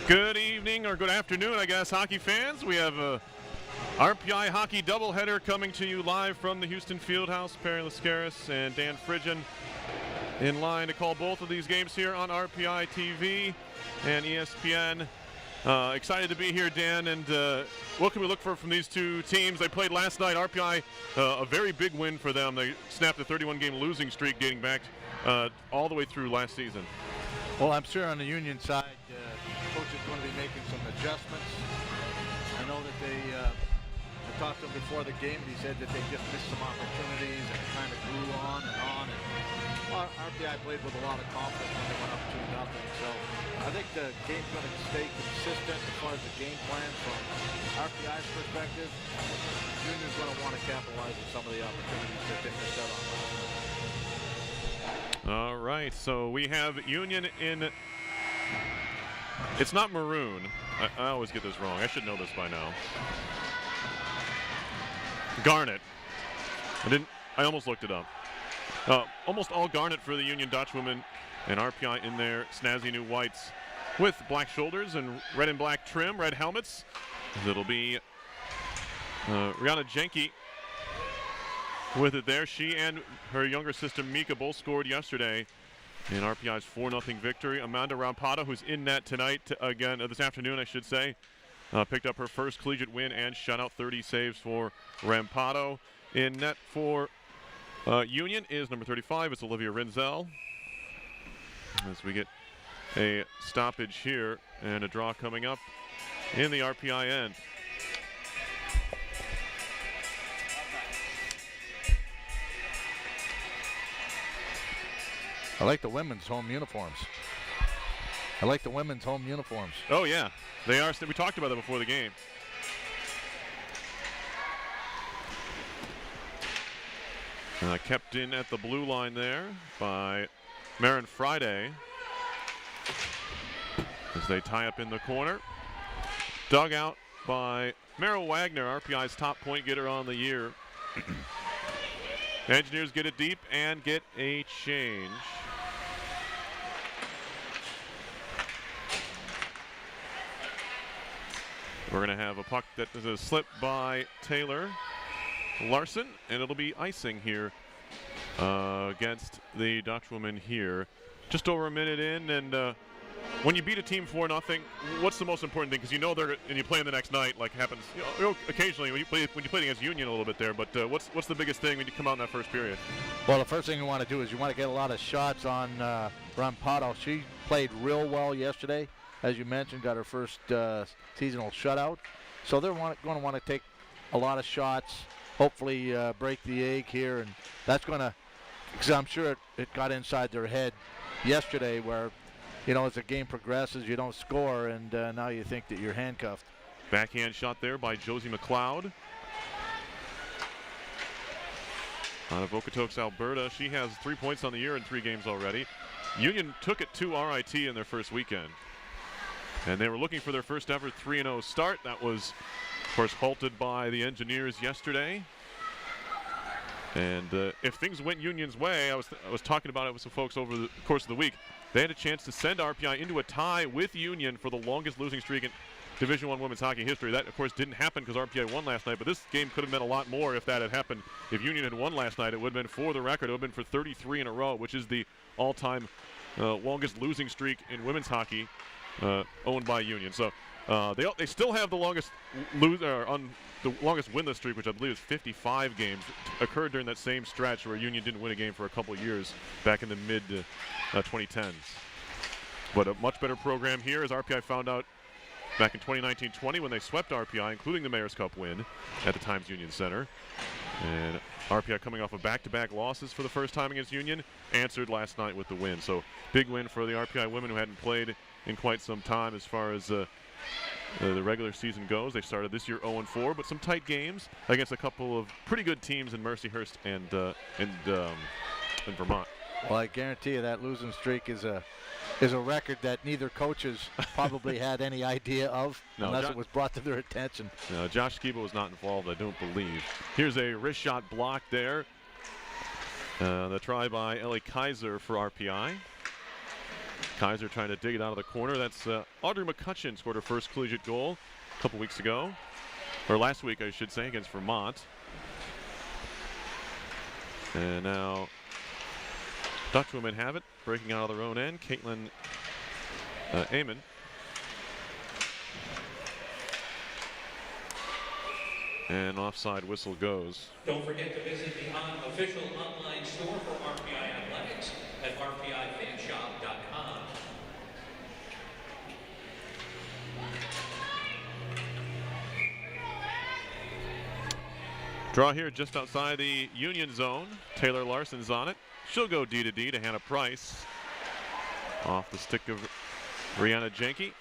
Good evening, or good afternoon, I guess, hockey fans. We have a RPI hockey doubleheader coming to you live from the Houston Fieldhouse. Perry Lascaris and Dan Fridgen in line to call both of these games here on RPI TV and ESPN. Excited to be here, Dan, and what can we look for from these two teams? They played last night. RPI, a very big win for them. They snapped a 31-game losing streak dating back all the way through last season. Well, I'm sure on the Union side, coach is going to be making some adjustments. I know that I talked to him before the game, and he said that they just missed some opportunities and it kind of grew on and on. And RPI played with a lot of confidence when they went up 2-0. So I think the game's going to stay consistent as far as the game plan from RPI's perspective. Union's going to want to capitalize on some of the opportunities that they missed out on last night. All right, so we have Union in. It's not maroon. I always get this wrong. I should know this by now. Garnet. I almost looked it up. Almost all garnet for the Union Dutch women, and RPI in their snazzy new whites with black shoulders and red and black trim, red helmets. It'll be Rihanna Jenke with it there. She and her younger sister Mika both scored yesterday in RPI's 4-0 victory. Amanda Rampado, who's in net tonight, this afternoon, I should say, picked up her first collegiate win and shut out 30 saves for Rampado. In net for Union is number 35. It's Olivia Rinzel. As we get a stoppage here and a draw coming up in the RPI end. I like the women's home uniforms. Oh, yeah. They are. We talked about that before the game. Kept in at the blue line there by Marin Friday as they tie up in the corner. Dug out by Meryl Wagner, RPI's top point getter on the year. Engineers get it deep and get a change. We're going to have a puck that is a slip by Taylor Larson, and it'll be icing here against the Dutchwoman here. Just over a minute in, and when you beat a team 4-0, what's the most important thing? Because you know and you play in the next night, like happens occasionally when you play against Union a little bit there. But what's the biggest thing when you come out in that first period? Well, the first thing you want to do is you want to get a lot of shots on Rampado. She played real well yesterday. As you mentioned, got her first seasonal shutout. So they're going to want to take a lot of shots, hopefully break the egg here. And that's going to, because I'm sure it got inside their head yesterday where, as the game progresses, you don't score, and now you think that you're handcuffed. Backhand shot there by Josie McLeod. Out of Okotoks, Alberta. She has 3 points on the year in 3 games already. Union took it to RIT in their first weekend. And they were looking for their first ever 3-0 start. That was, of course, halted by the Engineers yesterday. And if things went Union's way, I was talking about it with some folks over the course of the week. They had a chance to send RPI into a tie with Union for the longest losing streak in Division I women's hockey history. That, of course, didn't happen because RPI won last night, but this game could have meant a lot more if that had happened. If Union had won last night, it would have been, for the record, it would have been for 33 in a row, which is the all-time longest losing streak in women's hockey owned by Union. So they still have the longest longest winless streak, which I believe is 55 games. Occurred during that same stretch where Union didn't win a game for a couple years back in the mid 2010s. But a much better program here, as RPI found out back in 2019-20 when they swept RPI, including the Mayor's Cup win at the Times Union Center. And RPI coming off of back-to-back losses for the first time against Union, answered last night with the win. So big win for the RPI women who hadn't played in quite some time as far as the regular season goes. They started this year 0-4, but some tight games against a couple of pretty good teams in Mercyhurst and Vermont. Well, I guarantee you that losing streak is a record that neither coaches probably had any idea of, unless it was brought to their attention. No, Josh Skiba was not involved, I don't believe. Here's a wrist shot block there. The try by Ellie Kaiser for RPI. Kaiser trying to dig it out of the corner. That's Audrey McCutcheon scored her first collegiate goal a couple weeks ago. Or last week, I should say, against Vermont. And now Dutch women have it, breaking out of their own end. Caitlin Amon. And offside whistle goes. Don't forget to visit the official online store for RPI Athletics at rpifanshop.com. Draw here just outside the Union zone. Taylor Larson's on it. She'll go D to D to Hannah Price. Off the stick of Brianna Jenke.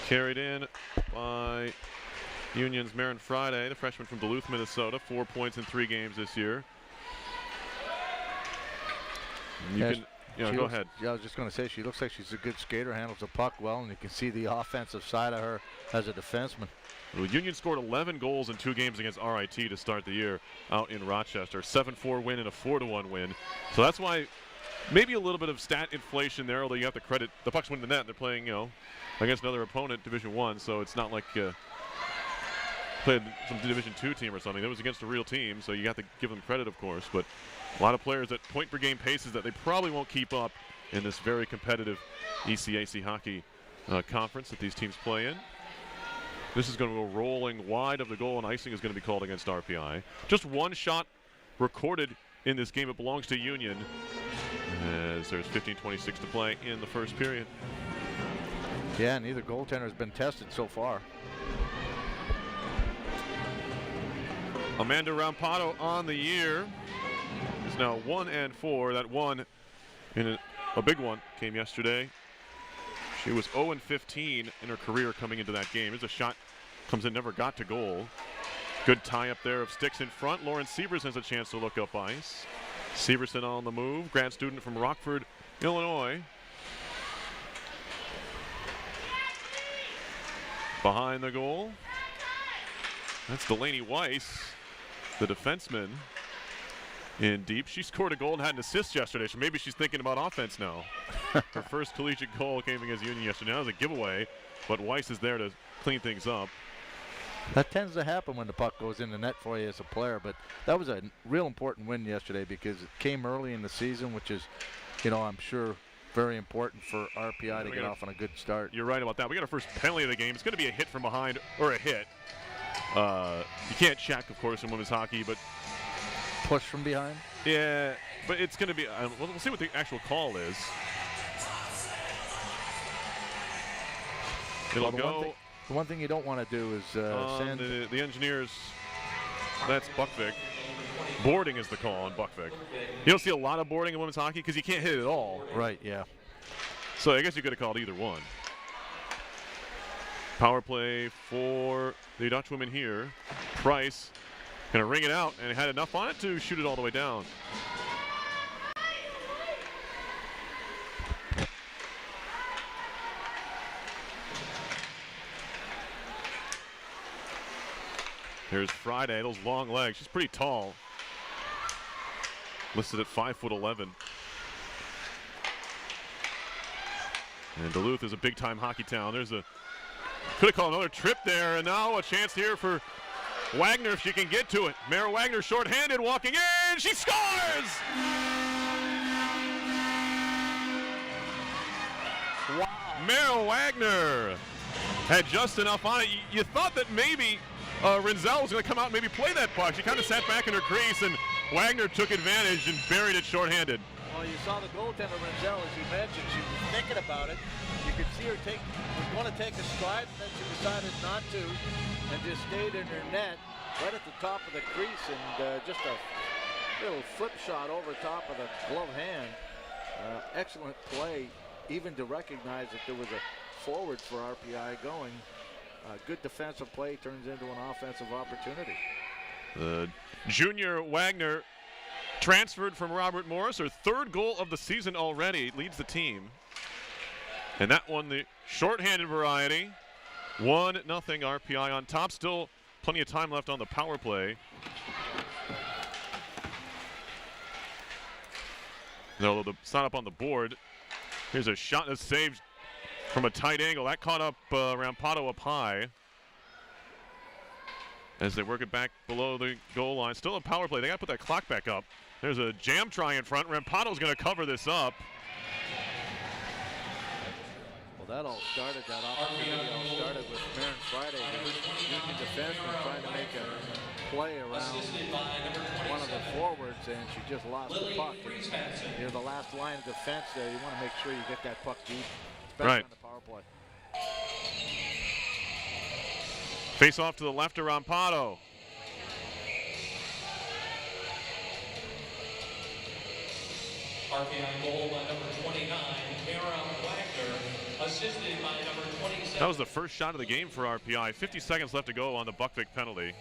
Carried in by Union's Marin Friday, the freshman from Duluth, Minnesota. 4 points in 3 games this year. Go ahead. Yeah, I was just going to say, she looks like she's a good skater, handles the puck well, and you can see the offensive side of her as a defenseman. Well, Union scored 11 goals in 2 games against RIT to start the year out in Rochester. 7-4 win and a 4-1 win. So that's why maybe a little bit of stat inflation there, although you have to credit the pucks win the net. They're playing, against another opponent, Division I, so it's not like played some Division II team or something. That was against a real team, so you have to give them credit, of course. But a lot of players at point per game paces that they probably won't keep up in this very competitive ECAC hockey conference that these teams play in. This is going to go rolling wide of the goal, and icing is going to be called against RPI. Just one shot recorded in this game. It belongs to Union, as there's 15:26 to play in the first period. Yeah, neither goaltender has been tested so far. Amanda Rampado on the year is now 1-4. That one in a big one came yesterday. She was 0-15 in her career coming into that game. As a shot comes in, never got to goal. Good tie up there of sticks in front. Lauren Severson has a chance to look up ice. Severson on the move, grad student from Rockford, Illinois. Behind the goal, that's Delaney Weiss, the defenseman, in deep. She scored a goal and had an assist yesterday, so maybe she's thinking about offense now. Her first collegiate goal came against Union yesterday. That was a giveaway, but Weiss is there to clean things up. That tends to happen when the puck goes in the net for you as a player, but that was a real important win yesterday because it came early in the season, which is, I'm sure, very important for RPI to get off on a good start. You're right about that. We got our first penalty of the game. It's going to be a hit from behind, or a hit. You can't check, of course, in women's hockey, but push from behind? Yeah, but it's going to be, we'll see what the actual call is. It'll go. The one thing you don't want to do is send the engineers. That's Buckvik. Boarding is the call on Buckvik. You don't see a lot of boarding in women's hockey because you can't hit it at all. Right, yeah. So I guess you could have called either one. Power play for the Dutch women here. Price going to ring it out, and it had enough on it to shoot it all the way down. Here's Friday, those long legs. She's pretty tall. Listed at 5'11". And Duluth is a big-time hockey town. There's a, could have called another trip there, and now a chance here for Wagner if she can get to it. Mara Wagner shorthanded, walking in, she scores! Wow. Mara Wagner had just enough on it. You thought that maybe Renzel was going to come out and maybe play that puck. She kind of sat back in her crease, and Wagner took advantage and buried it shorthanded. Well, you saw the goaltender, Renzel, as you mentioned. She was thinking about it. You could see her was going to take a stride, and then she decided not to, and just stayed in her net right at the top of the crease, and just a little flip shot over top of the glove hand. Excellent play, even to recognize that there was a forward for RPI going. Good defensive play turns into an offensive opportunity. Junior Wagner transferred from Robert Morris. Her third goal of the season already, leads the team. And that one, the shorthanded variety. 1-0 RPI on top. Still plenty of time left on the power play. No, it's not up on the board. Here's a shot that's saved from a tight angle. That caught up Rampado up high as they work it back below the goal line. Still a power play. They got to put that clock back up. There's a jam try in front. Rampado's going to cover this up. Well, that opportunity all started with Marin Friday, the Union defenseman trying to make a play around one of the forwards, and she just lost the puck. And you're the last line of defense there. You want to make sure you get that puck deep, especially on the power play. Face off to the left of Rampado. RPI goal by number 29, Mara Wagner, assisted by number 27. That was the first shot of the game for RPI. 50 seconds left to go on the Buckvik penalty.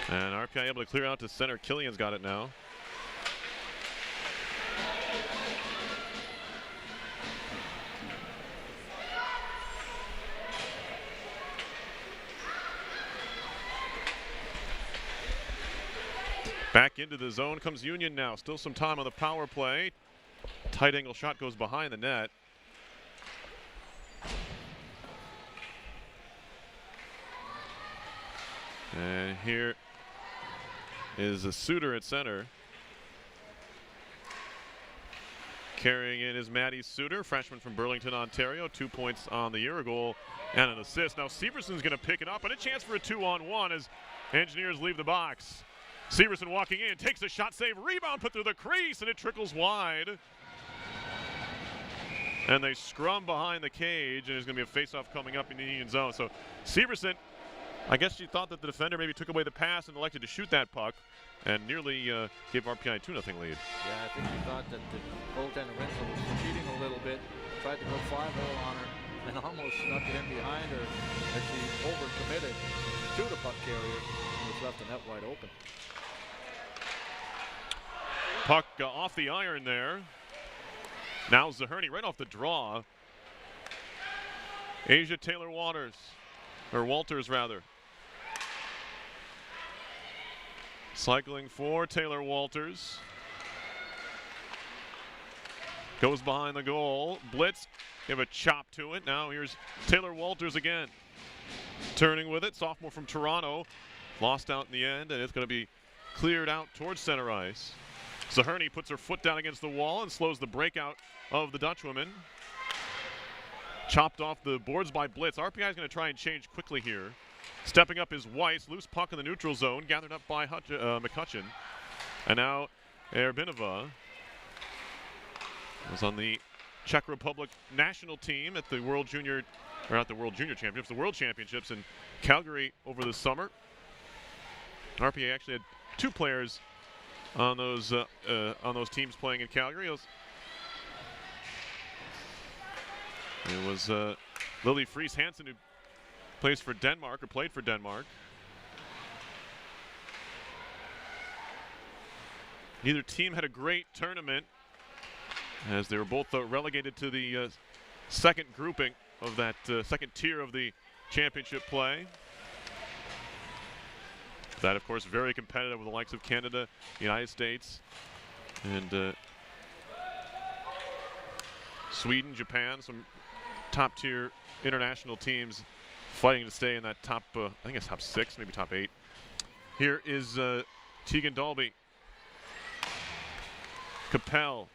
And RPI able to clear out to center. Killian's got it now. Back into the zone comes Union now. Still some time on the power play. Tight angle shot goes behind the net. And here is a Suter at center. Carrying in is Maddie Suter, freshman from Burlington, Ontario. 2 points on the year, a goal and an assist. Now Severson's going to pick it up, and a chance for a 2-on-1 as Engineers leave the box. Severson walking in, takes a shot, save, rebound, put through the crease, and it trickles wide. And they scrum behind the cage, and there's going to be a face-off coming up in the Union zone. So Severson, I guess she thought that the defender maybe took away the pass and elected to shoot that puck, and nearly gave RPI a 2-0 lead. Yeah, I think she thought that the goaltender Winslow was cheating a little bit, tried to go 5-0 on her, and almost snuck it in behind her as she overcommitted to the puck carrier and was left the net wide open. Puck off the iron there. Now Zaherney right off the draw. Asia Taylor Walters rather. Cycling for Taylor Walters. Goes behind the goal. Blitz, give a chop to it. Now here's Taylor Walters again. Turning with it, sophomore from Toronto. Lost out in the end, and it's going to be cleared out towards center ice. Zaherney puts her foot down against the wall and slows the breakout of the Dutchwoman. Chopped off the boards by Blitz. RPI is going to try and change quickly here. Stepping up is Weiss. Loose puck in the neutral zone. Gathered up by McCutcheon. And now Erbinova was on the Czech Republic national team at the World Junior, or not the World Junior Championships, the World Championships in Calgary over the summer. RPA actually had 2 players on those teams playing in Calgary. It was Lily Friis Hansen, who plays for Denmark, or played for Denmark. Neither team had a great tournament, as they were both relegated to the second grouping of that second tier of the championship play. That, of course, very competitive with the likes of Canada, the United States, and Sweden, Japan, some top-tier international teams fighting to stay in that top, I think it's top 6, maybe top 8. Here is Tegan Dalby. Capel.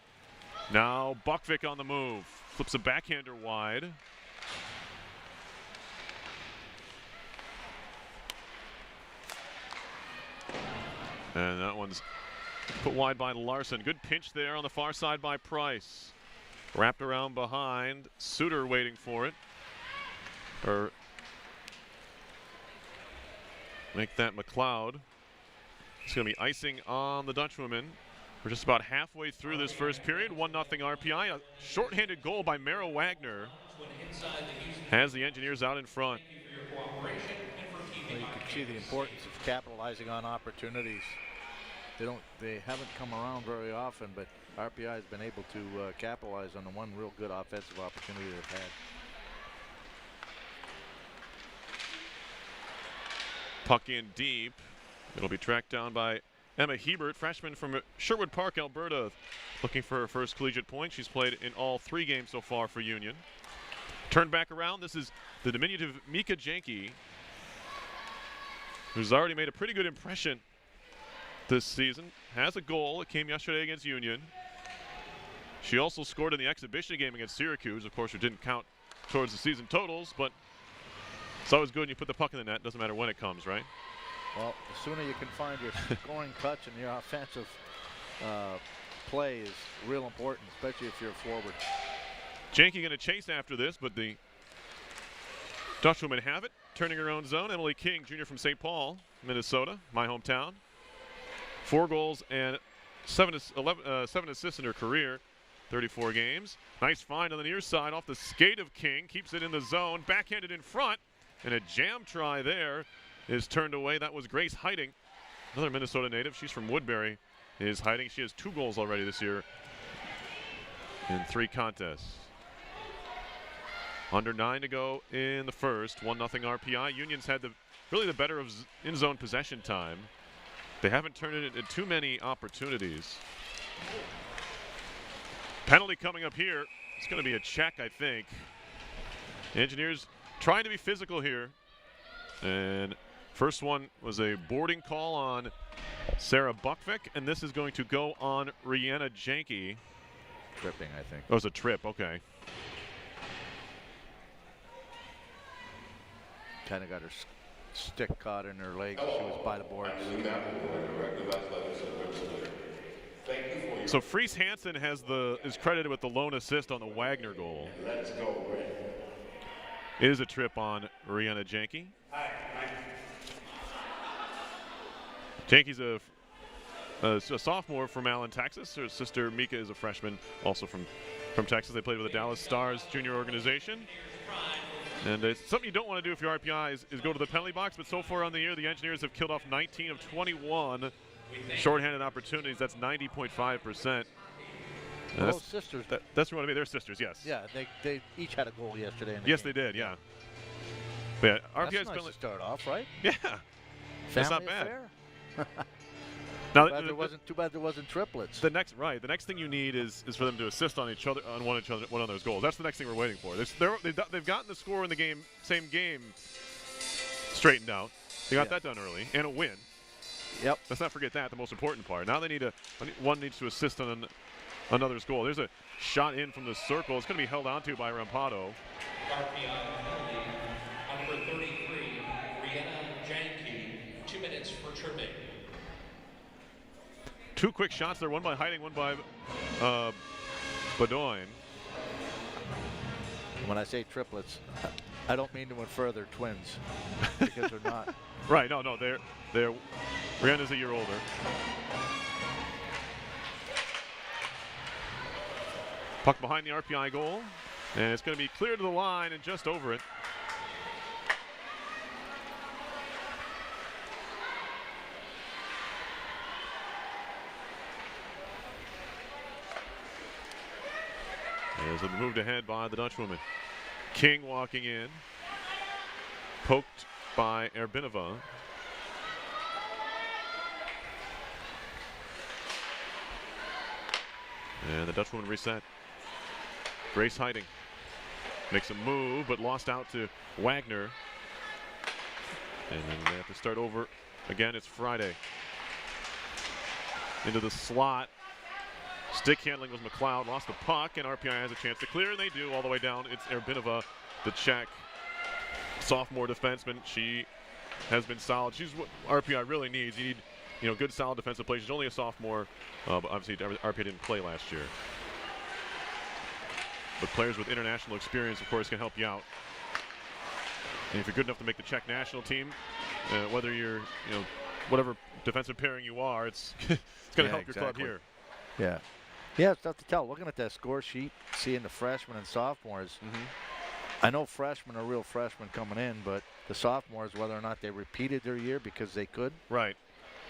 Now Buckvik on the move. Flips a backhander wide. And that one's put wide by Larson. Good pinch there on the far side by Price. Wrapped around behind. Suter waiting for it. Or make that McLeod. It's going to be icing on the Dutchwoman. We're just about halfway through this first period. 1-0 RPI. A shorthanded goal by Mara Wagner has the Engineers out in front. Well, you can see the importance of capitalizing on opportunities. They haven't come around very often, but RPI has been able to capitalize on the one real good offensive opportunity they've had. Puck in deep. It'll be tracked down by Emma Hebert, freshman from Sherwood Park, Alberta, looking for her first collegiate point. She's played in all 3 games so far for Union. Turned back around. This is the diminutive Mika Janke, who's already made a pretty good impression this season. Has a goal. It came yesterday against Union. She also scored in the exhibition game against Syracuse. Of course, it didn't count towards the season totals, but it's always good when you put the puck in the net. Doesn't matter when it comes, right? Well, the sooner you can find your scoring touch and your offensive play is real important, especially if you're a forward. Janke going to chase after this, but the Dutchwomen have it. Turning her own zone, Emily King, junior from St. Paul, Minnesota, my hometown. 4 goals and 7 assists in her career, 34 games. Nice find on the near side off the skate of King. Keeps it in the zone, backhanded in front, and a jam try there is turned away. That was Grace Heiting, another Minnesota native. She's from Woodbury, is Heiting. She has 2 goals already this year in 3 contests. Under 9 to go in the first, 1-0 RPI. Union's had really the better of in-zone possession time. They haven't turned it into too many opportunities. Penalty coming up here. It's going to be a check, I think. Engineers trying to be physical here. And first one was a boarding call on Sarah Buckvick, and this is going to go on Rihanna Janke. Tripping, I think. Oh, it was a trip, okay. Kind of got her stick caught in her leg. She was by the boards. So Fries Hansen is credited with the lone assist on the Wagner goal. Let's go, Ray. It is a trip on Rihanna Janke. Janke's a sophomore from Allen, Texas. Her sister Mika is a freshman, also from Texas. They played with the Dallas Stars junior organization. And it's something you don't want to do if your RPI is go to the penalty box, but so far on the year, the Engineers have killed off 19 of 21 shorthanded opportunities. That's 90.5%. Those sisters. That's what I mean. They're sisters, yes. Yeah, they each had a goal yesterday. In the yes, game. they did, yeah. But yeah, RPI's That's nice to start off, right? Yeah. That's Family not bad. affair? Now, too bad there wasn't triplets. The next thing you need is for them to assist on each other on one of those goals. That's the next thing we're waiting for. They've gotten the score in the same game straightened out. They got that done early and a win. Yep. Let's not forget that, the most important part. Now they one needs to assist on another's goal. There's a shot in from the circle. It's going to be held onto by Rampado. RPI penalty, number 33, Rihanna Janke, 2 minutes for tripping. 2 quick shots there, one by Heiting, one by Bedoin. When I say triplets, I don't mean to infer they're twins, because they're not. Right, no, they're Rihanna's a year older. Puck behind the RPI goal, and it's going to be clear to the line and just over it. As it moved ahead by the Dutchwoman. King walking in. Poked by Erbinova. And the Dutchwoman reset. Grace Heiting makes a move, but lost out to Wagner. And then they have to start over again. It's Friday. Into the slot. Stick handling was McLeod, lost the puck, and RPI has a chance to clear, and they do all the way down. It's Erbinova, the Czech sophomore defenseman. She has been solid. She's what RPI really needs. You need, good solid defensive play. She's only a sophomore, but obviously RPI didn't play last year. But players with international experience, of course, can help you out. And if you're good enough to make the Czech national team, whether you're, whatever defensive pairing you are, it's going to help your club here. Yeah. Yeah, it's tough to tell. Looking at that score sheet, seeing the freshmen and sophomores, I know freshmen are real freshmen coming in, but the sophomores, whether or not they repeated their year because they could. Right.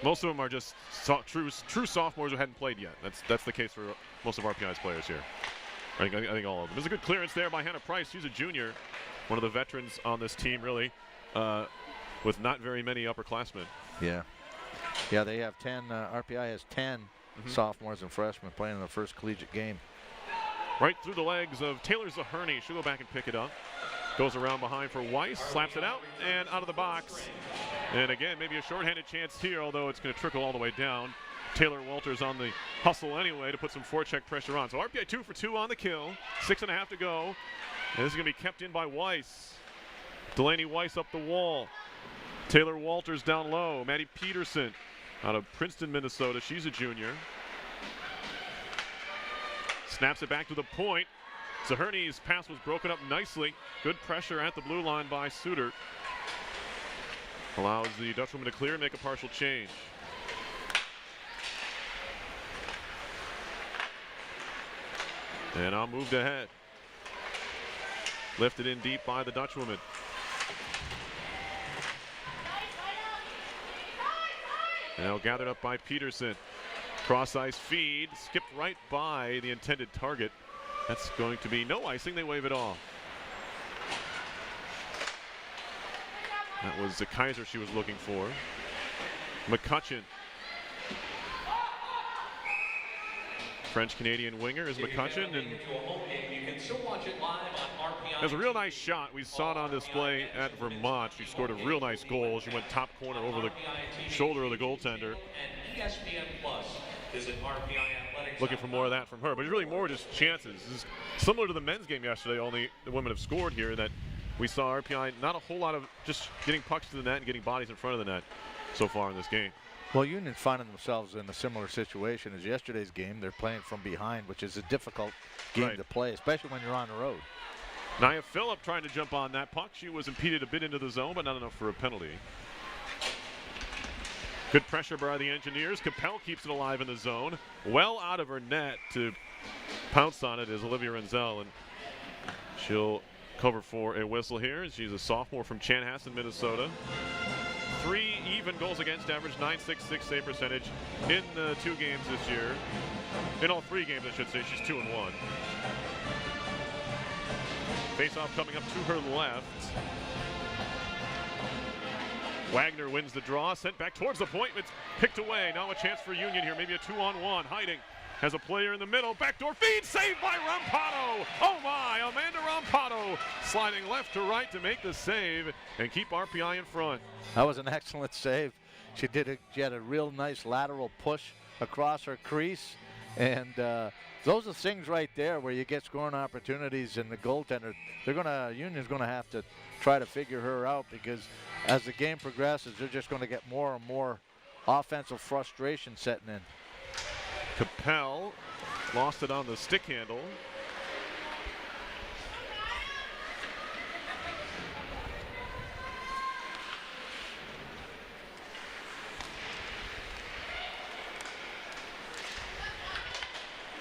Most of them are just true sophomores who hadn't played yet. That's the case for most of RPI's players here. I think all of them. There's a good clearance there by Hannah Price. She's a junior, one of the veterans on this team, really, with not very many upperclassmen. Yeah. Yeah, they have 10. RPI has 10 sophomores and freshmen playing in the first collegiate game. Right through the legs of Taylor Zaherney. She'll go back and pick it up. Goes around behind for Weiss, slaps it out, and out of the box. And again, maybe a shorthanded chance here, although it's going to trickle all the way down. Taylor Walters on the hustle anyway to put some forecheck pressure on. So RPI 2 for 2 on the kill. 6.5 to go. And this is going to be kept in by Weiss. Delaney Weiss up the wall. Taylor Walters down low. Maddie Peterson out of Princeton, Minnesota. She's a junior. Snaps it back to the point. Zaherney's pass was broken up nicely. Good pressure at the blue line by Suter. Allows the Dutchwoman to clear and make a partial change. And now moved ahead. Lifted in deep by the Dutchwoman. Now gathered up by Peterson. Cross-ice feed, skipped right by the intended target. That's going to be no icing, they wave it off. That was the Kaiser she was looking for. McCutcheon. French-Canadian winger is McCutcheon, and there's a real nice shot. We saw it on display at Vermont. She scored a real nice goal. She went top corner over the shoulder of the goaltender. Looking for more of that from her, but it's really more just chances. This is similar to the men's game yesterday, only the women have scored here, that we saw RPI not a whole lot of just getting pucks to the net and getting bodies in front of the net so far in this game. Well, Union's finding themselves in a similar situation as yesterday's game. They're playing from behind, which is a difficult game to play, especially when you're on the road. Nia Phillip trying to jump on that puck. She was impeded a bit into the zone, but not enough for a penalty. Good pressure by the Engineers. Capel keeps it alive in the zone. Well out of her net to pounce on it is Olivia Renzel, and she'll cover for a whistle here. She's a sophomore from Chanhassen, Minnesota. 3 even goals against average, .966 save percentage in the 2 games this year. In all 3 games, I should say. She's 2-1. Face-off coming up to her left. Wagner wins the draw, sent back towards the point. It's picked away. Now a chance for Union here, maybe a 2-on-1. Hiding has a player in the middle. Backdoor feed, saved by Rampado. Oh my, Amanda Rampado sliding left to right to make the save and keep RPI in front. That was an excellent save. She had a real nice lateral push across her crease, and those are things right there where you get scoring opportunities, and the goaltender, Union's gonna have to try to figure her out, because as the game progresses, they're just going to get more and more offensive frustration setting in. Capel lost it on the stick handle.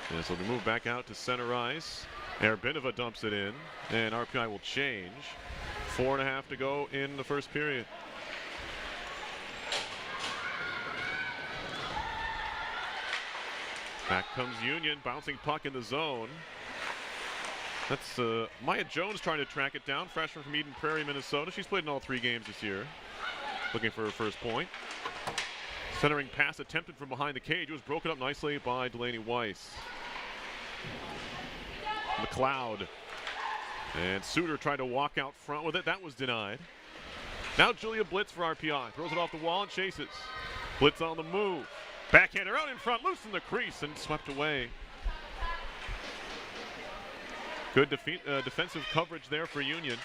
And so we move back out to center ice. Erbinova dumps it in, and RPI will change. 4.5 to go in the first period. Back comes Union, bouncing puck in the zone. That's Maya Jones trying to track it down, freshman from Eden Prairie, Minnesota. She's played in all 3 games this year. Looking for her first point. Centering pass attempted from behind the cage. It was broken up nicely by Delaney Weiss. McLeod. And Suter tried to walk out front with it. That was denied. Now Julia Blitz for RPI. Throws it off the wall and chases. Blitz on the move. Backhander out in front, loose in the crease, and swept away. Good defensive coverage there for Union.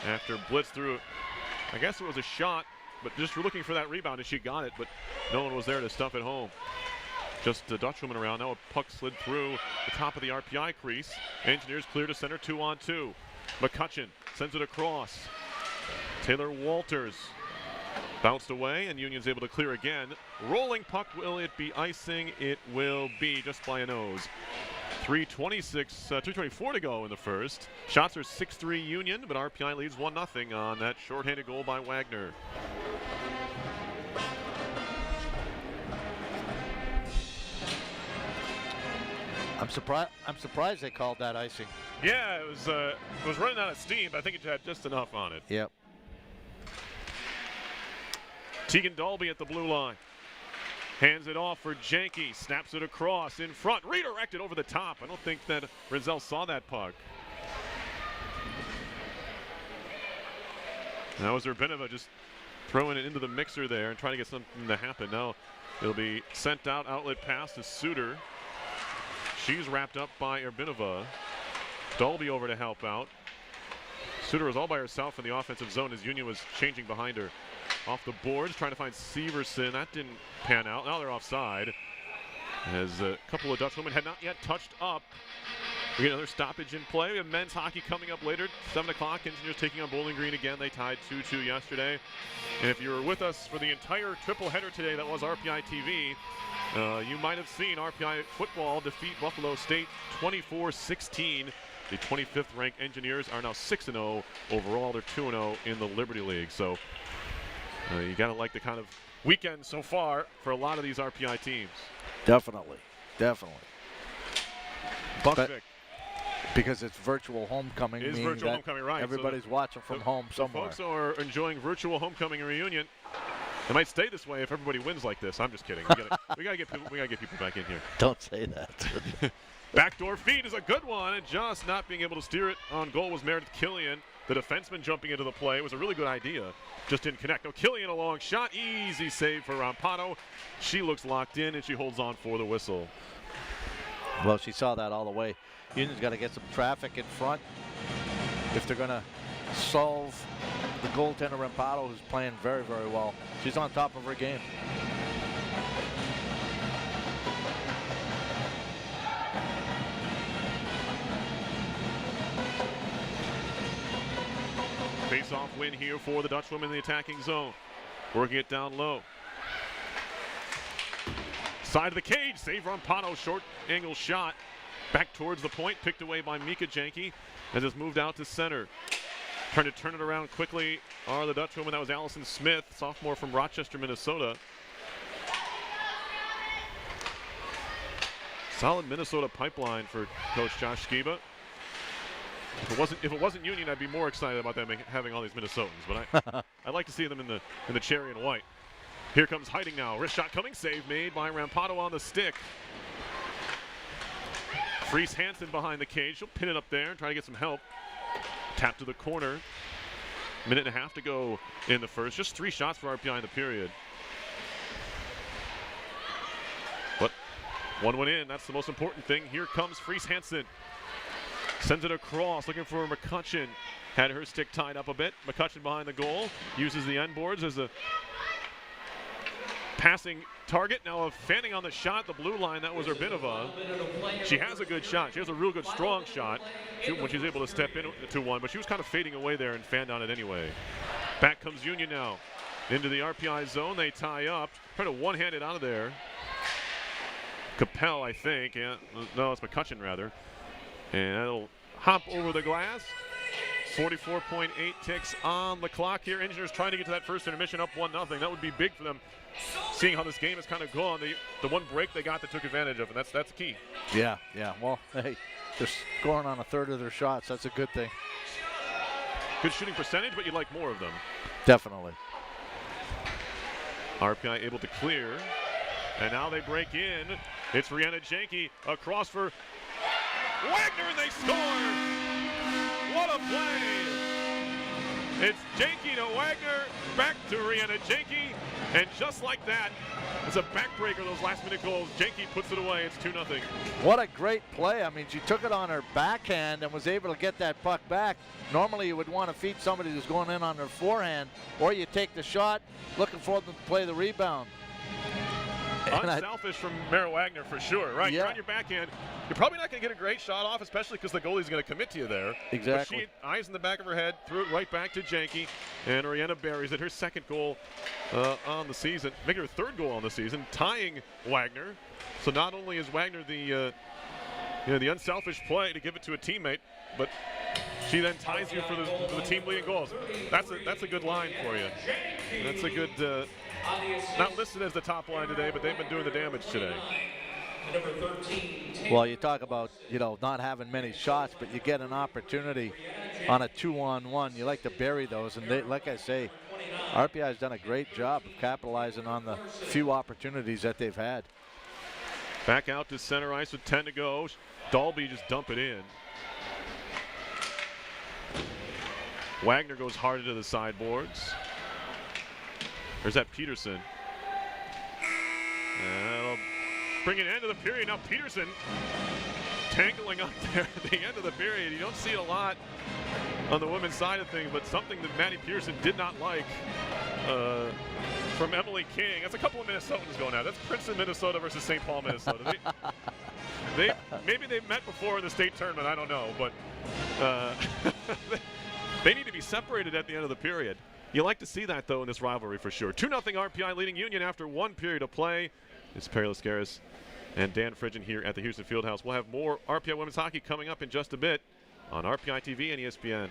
After Blitz threw, I guess it was a shot, but just looking for that rebound, and she got it, but no one was there to stuff it home. Just a Dutchwoman around. Now a puck slid through the top of the RPI crease. Engineers clear to center, 2-on-2. McCutcheon sends it across. Taylor Walters bounced away, and Union's able to clear again. Rolling puck, will it be icing? It will be, just by a nose. 3:24 to go in the first. Shots are 6-3 Union, but RPI leads 1-0 on that shorthanded goal by Wagner. surprised they called that icing. Yeah, it was running out of steam, but I think it had just enough on it. Yep. Tegan Dalby at the blue line. Hands it off for Janke. Snaps it across in front. Redirected over the top. I don't think that Rinzel saw that puck. That was Urbinova just throwing it into the mixer there and trying to get something to happen. Now it'll be sent out, outlet pass to Suter. She's wrapped up by Urbinova. Dalby over to help out. Suter was all by herself in the offensive zone as Union was changing behind her. Off the boards, trying to find Severson. That didn't pan out. Now they're offside. As a couple of Dutch women had not yet touched up. We get another stoppage in play. We have men's hockey coming up later. 7 o'clock. Engineers taking on Bowling Green again. They tied 2-2 yesterday. And if you were with us for the entire triple header today, that was RPI TV. You might have seen RPI football defeat Buffalo State 24-16. The 25th ranked Engineers are now 6-0 overall. They're 2-0 in the Liberty League. So you got to like the kind of weekend so far for a lot of these RPI teams. Definitely. Buckvic. Because it's virtual homecoming. It is virtual homecoming, right. Everybody's watching from home somewhere. Folks are enjoying virtual homecoming reunion. It might stay this way if everybody wins like this. I'm just kidding. We gotta get people back in here. Don't say that. Backdoor feed is a good one, and just not being able to steer it on goal was Meredith Killian. The defenseman jumping into the play. It was a really good idea. Just didn't connect. Now Killian a long shot. Easy save for Rampano. She looks locked in, and she holds on for the whistle. Well, she saw that all the way. Union's got to get some traffic in front if they're going to solve the goaltender Rampano, who's playing very, very well. She's on top of her game. Face-off win here for the Dutch women in the attacking zone. Working it down low. Side of the cage, save Rampano, short angle shot. Back towards the point, picked away by Mika Janke as it's moved out to center. Trying to turn it around quickly are the Dutch women. That was Allison Smith, sophomore from Rochester, Minnesota. Solid Minnesota pipeline for Coach Josh Skiba. If it wasn't Union, I'd be more excited about them having all these Minnesotans. But I'd like to see them in the cherry and white. Here comes Heiting now. Wrist shot coming. Save made by Rampano on the stick. Fries Hansen behind the cage. She'll pin it up there and try to get some help. Tap to the corner. Minute and a half to go in the first. Just 3 shots for RPI in the period. But one went in. That's the most important thing. Here comes Fries Hansen. Sends it across, looking for McCutcheon. Had her stick tied up a bit. McCutcheon behind the goal. Uses the end boards as a passing target. Now fanning on the shot, the blue line, that was Urbinova. She has a good shot. She has a real good strong shot when she's able to step into one, but she was kind of fading away there and fanned on it anyway. Back comes Union now. Into the RPI zone, they tie up. Try to one-hand it out of there. Capel, I think. Yeah, no, it's McCutcheon rather. And that'll hop over the glass. 44.8 ticks on the clock here. Engineers trying to get to that first intermission up 1-0. That would be big for them, seeing how this game has kind of gone. The one break they got that took advantage of, and that's key. Yeah. Well, hey, they're scoring on a third of their shots. That's a good thing. Good shooting percentage, but you'd like more of them. Definitely. RPI able to clear, and now they break in. It's Rihanna Janke across for Wagner, and they score! What a play! It's Janke to Wagner, back to Rihanna Janke, and just like that, it's a backbreaker, those last-minute goals. Janke puts it away. It's 2-0. What a great play. I mean, she took it on her backhand and was able to get that puck back. Normally, you would want to feed somebody who's going in on their forehand, or you take the shot, looking for them to play the rebound. Unselfish from Mara Wagner for sure, right? Yeah. You're on your backhand. You're probably not going to get a great shot off, especially because the goalie's going to commit to you there. Exactly. But she, eyes in the back of her head, threw it right back to Janke, and Oriana buries it. Her second goal on the season, making her third goal on the season, tying Wagner. So not only is Wagner the unselfish play to give it to a teammate, but she then ties you for the team leading goals. That's a good line for you. That's a good. Not listed as the top line today, but they've been doing the damage today. And number 13, Well, you talk about, not having many shots, but you get an opportunity on a 2-on-1. You like to bury those, and like I say, RPI has done a great job of capitalizing on the few opportunities that they've had. Back out to center ice with 10 to go. Dalby just dump it in. Wagner goes hard into the sideboards. There's that Peterson. And that'll bring an end to the period. Now Peterson tangling up there at the end of the period. You don't see it a lot on the women's side of things, but something that Maddie Pearson did not like from Emily King. That's a couple of Minnesotans going out. That's Princeton, Minnesota versus St. Paul, Minnesota. Maybe they've met before in the state tournament. I don't know, but they need to be separated at the end of the period. You like to see that, though, in this rivalry for sure. 2-0 RPI leading Union after 1 period of play. It's Perry Lascaris and Dan Frigen here at the Houston Fieldhouse. We'll have more RPI women's hockey coming up in just a bit on RPI TV and ESPN.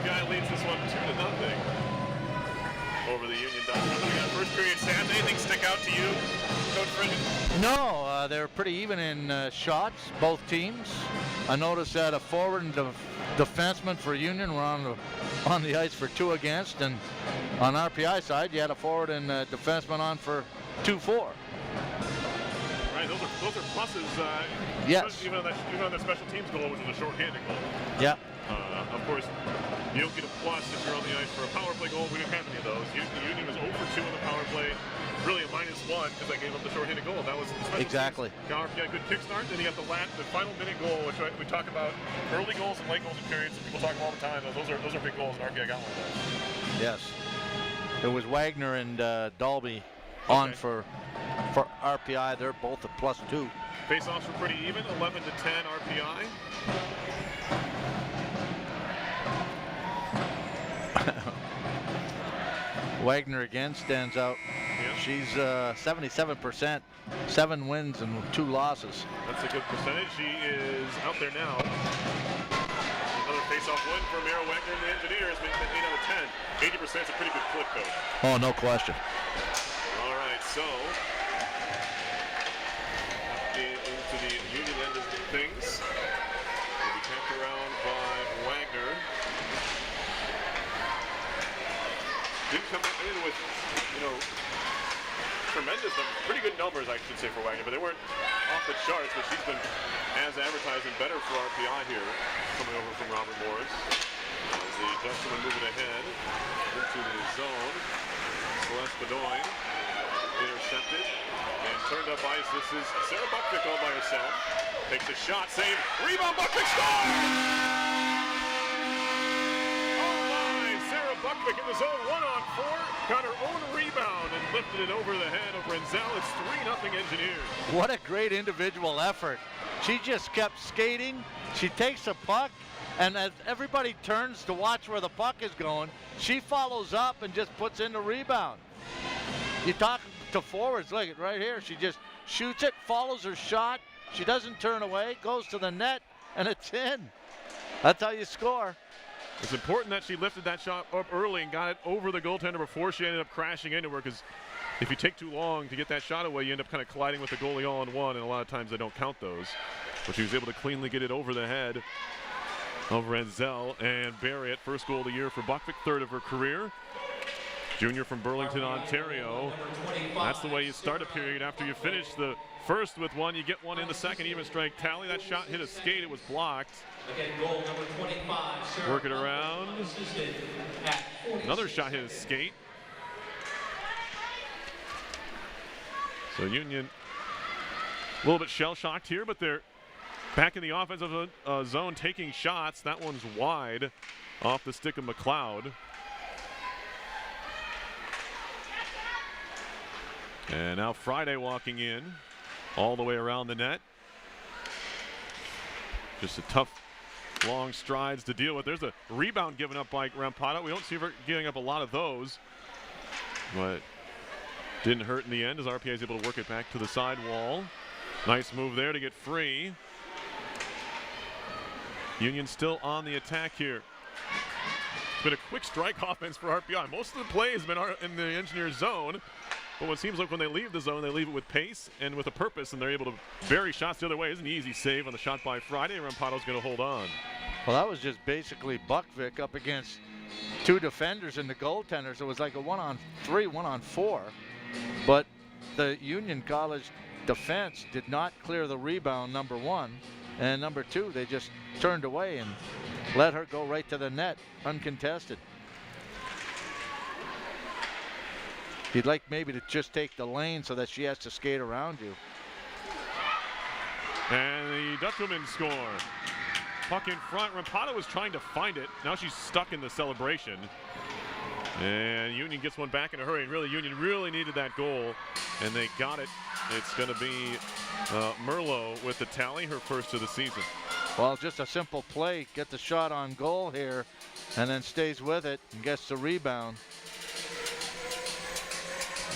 RPI leads this one 2-0 over the Union Dutchmen. First period stats, anything stick out to you, Coach Brendan? No, they're pretty even in shots, both teams. I noticed that a forward and defenseman for Union were on the ice for 2 against, and on RPI side, you had a forward and defenseman on for 2-4. Right, those are pluses. Yes. Even on that special teams goal, which was a short-handed goal. Yeah. Of course, you don't get a plus if you're on the ice for a power play goal. We didn't have any of those. The Union was 0 for 2 on the power play. Really a -1 because they gave up the short-handed goal. That was the special exactly. teams. RPI good kickstart. Then you got the final minute goal, which we talk about early goals and late goals in periods. People talk all the time. Those are big goals, and RPI got one of those. Yes. It was Wagner and Dalby on for RPI. They're both a +2. Face-offs were pretty even, 11-10 RPI. Wagner again stands out. Yeah. She's 77%, 7 wins and 2 losses. That's a good percentage. She is out there now. Another face-off win for Mara Wagner and the Engineers. 8 out of 10. 80% is a pretty good clip, though. Oh, no question. All right, so into the Union end of things. Will be tapped around by Wagner. Didn't come in with, tremendous numbers, pretty good numbers, I should say, for Wagner, but they weren't off the charts, but she's been as advertised and better for RPI here, coming over from Robert Morris. As the Dutchman moving ahead into the zone. Celeste Bedoin intercepted and turned up ice. This is Sarah Buckvick all by herself. Takes a shot, save, rebound, Buckvick scores! Buckvick in the zone, 1-on-4, got her own rebound and lifted it over the head of Renzel. It's 3-0 Engineers. What a great individual effort. She just kept skating. She takes a puck, and as everybody turns to watch where the puck is going, she follows up and just puts in the rebound. You talk to forwards, look at right here. She just shoots it, follows her shot. She doesn't turn away, goes to the net, and it's in. That's how you score. It's important that she lifted that shot up early and got it over the goaltender before she ended up crashing into her, because if you take too long to get that shot away, you end up kind of colliding with the goalie all in one, and a lot of times they don't count those. But she was able to cleanly get it over the head of Renzel and bury it. First goal of the year for Buckvick, 3rd of her career. Junior from Burlington, Ontario. That's the way you start a period. After you finish the first with one, you get one in the second even strength tally. That shot hit a skate, it was blocked. Again, goal number 25. Work it around. Another shot hit a skate. So Union a little bit shell-shocked here, but they're back in the offensive zone taking shots. That one's wide off the stick of McLeod. And now Friday walking in all the way around the net. Just a tough long strides to deal with. There's a rebound given up by Rampado. We don't see her giving up a lot of those, but didn't hurt in the end as RPI is able to work it back to the side wall. Nice move there to get free. Union still on the attack here. It's been a quick strike offense for RPI. Most of the play has been in the Engineers zone, but what seems like when they leave the zone, they leave it with pace and with a purpose, and they're able to bury shots the other way. It's an easy save on the shot by Friday. Rampado's going to hold on. Well, that was just basically Buckvick up against 2 defenders and the goaltenders. It was like a 1-on-3, 1-on-4. But the Union College defense did not clear the rebound, number 1. And number 2, they just turned away and let her go right to the net, uncontested. You'd like maybe to just take the lane so that she has to skate around you. And the Dutchwomen score. Puck in front. Rampado was trying to find it. Now she's stuck in the celebration. And Union gets one back in a hurry. And really, Union really needed that goal. And they got it. It's going to be Merlot with the tally, her first of the season. Well, just a simple play. Get the shot on goal here. And then stays with it and gets the rebound.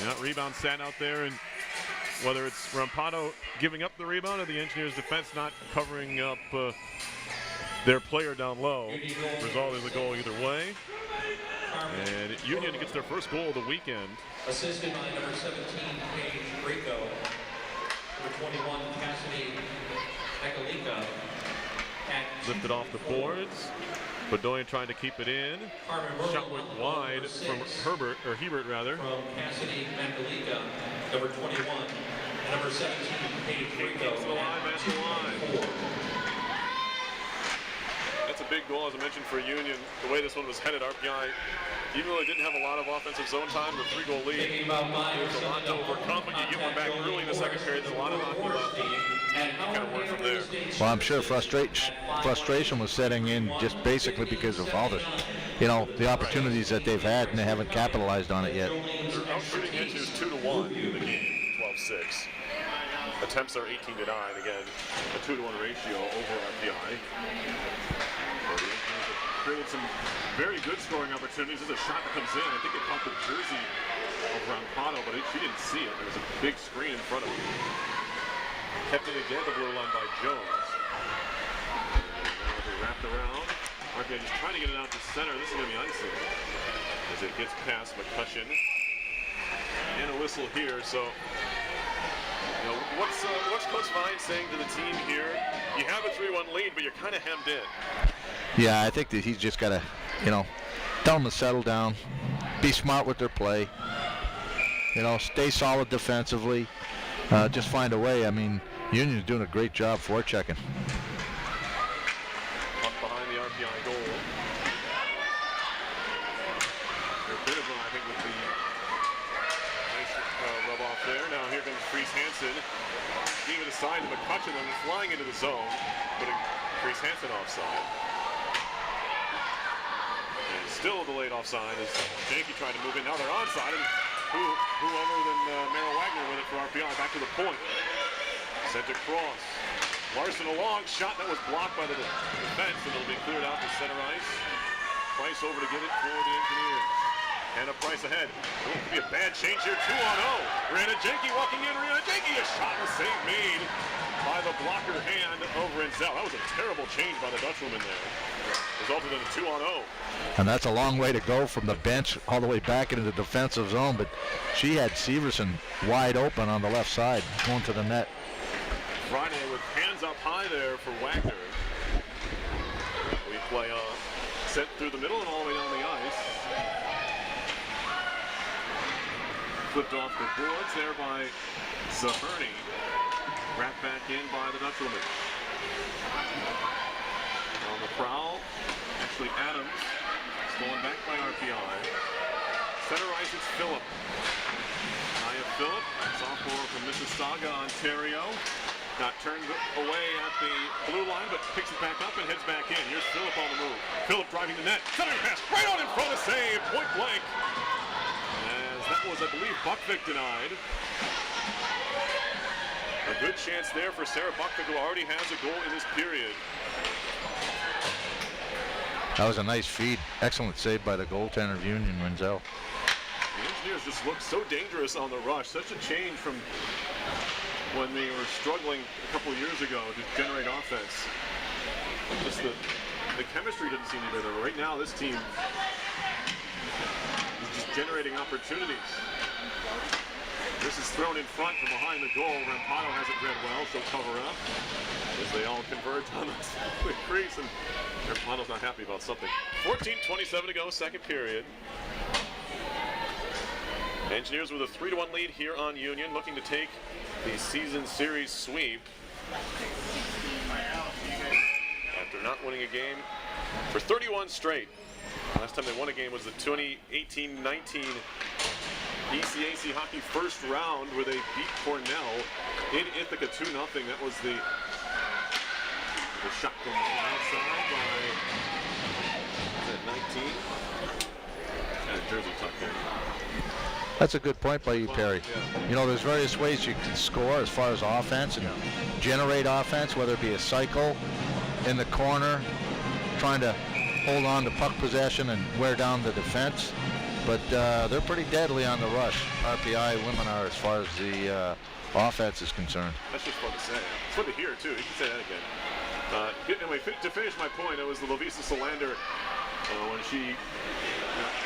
Yeah, rebound sat out there, and whether it's Rampado giving up the rebound or the Engineers defense not covering up their player down low. Result is a goal either way. And Union gets their first goal of the weekend. Assisted by number 17, Paige Rico. Number 21, Cassidy Ekalika. Lifted off the boards. Bedoyan trying to keep it in. Shot went wide from Hebert rather. From Cassidy Ekalika, number 21. And number 17, Paige Rico. To the line, match the line. That's a big goal, as I mentioned, for Union. The way this one was headed, RPI, even though they didn't have a lot of offensive zone time, the 3-goal lead, there's a lot to overcome, but you get one back early in the second period, there's a lot of hockey left. You kind of work from there. Well, I'm sure frustration was setting in just basically because of all the, the opportunities that they've had, and they haven't capitalized on it yet. Their out-shooting edge is 2-1 in the game, 12-6. Attempts are 18-9, again, a 2-to-1 ratio over RPI. Created some very good scoring opportunities. There's a shot that comes in. I think it caught the jersey over on Pato, but she didn't see it. There was a big screen in front of her. Kept it again, the blue line by Jones. And now they're wrapped around. RPI just trying to get it out to center. This is going to be icing as it gets past McCutcheon. And a whistle here. So, what's Coach Vine saying to the team here? You have a 3-1 lead, but you're kind of hemmed in. Yeah, I think that he's just got to, tell them to settle down, be smart with their play, stay solid defensively, just find a way. I mean, Union's doing a great job forechecking. Up behind the RPI goal. They're a bit of I think, with the nice rub off there. Now here comes Priest Hansen. Giving it aside to McCutcheon, and flying into the zone, putting Priest Hansen offside. Still the late offside as Janke tried to move in. Now they're onside, and who other than Merrill Wagner with it for RPI. Back to the point. Sent across. Larson a long shot that was blocked by the defense, and it'll be cleared out to center ice. Price over to get it for the Engineers. And a Price ahead. It could be a bad change here. 2-0. Rihanna Janke walking in. Rihanna Janke, a shot and a save made by the blocker hand of Renzel. That was a terrible change by the Dutchwoman there. Resulted in a 2-0. And that's a long way to go from the bench all the way back into the defensive zone, but she had Severson wide open on the left side, going to the net. Friday with hands up high there for Wagner. We play on. Sent through the middle and all the way down the ice. Flipped off the boards there by Zaherney. Wrapped back in by the Dutchwoman. On the prowl, Ashley Adams. Stolen back by RPI. Center ice, it's Phillip. Nia Phillip, sophomore from Mississauga, Ontario. Got turned away at the blue line, but picks it back up and heads back in. Here's Phillip on the move. Phillip driving the net. Centering pass right on in front of save. Point blank. As that was, I believe, Buckvick denied. A good chance there for Sarah Buckvick, who already has a goal in this period. That was a nice feed. Excellent save by the goaltender of Union, Renzel. The Engineers just looked so dangerous on the rush. Such a change from when they were struggling a couple of years ago to generate offense. Just the chemistry didn't seem to be there. Right now, this team is just generating opportunities. This is thrown in front from behind the goal. Rampado has it read well, so cover up as they all converge on the crease, and Rampado's not happy about something. 14:27 to go, second period. Engineers with a 3-1 lead here on Union, looking to take the season series sweep after not winning a game for 31 straight. Last time they won a game was the 2018-19 ECAC hockey first round, where they beat Cornell in Ithaca 2-0. That was the shot comes from outside by 19. Kind of jersey tucked in. That's a good point by you, Perry. Yeah. There's various ways you can score as far as offense and generate offense, whether it be a cycle in the corner, trying to hold on to puck possession and wear down the defense. But they're pretty deadly on the rush. RPI women are, as far as the offense is concerned. That's just fun to say. It's fun to hear, too. You can say that again. Anyway, to finish my point, it was the Lovisa Solander when she,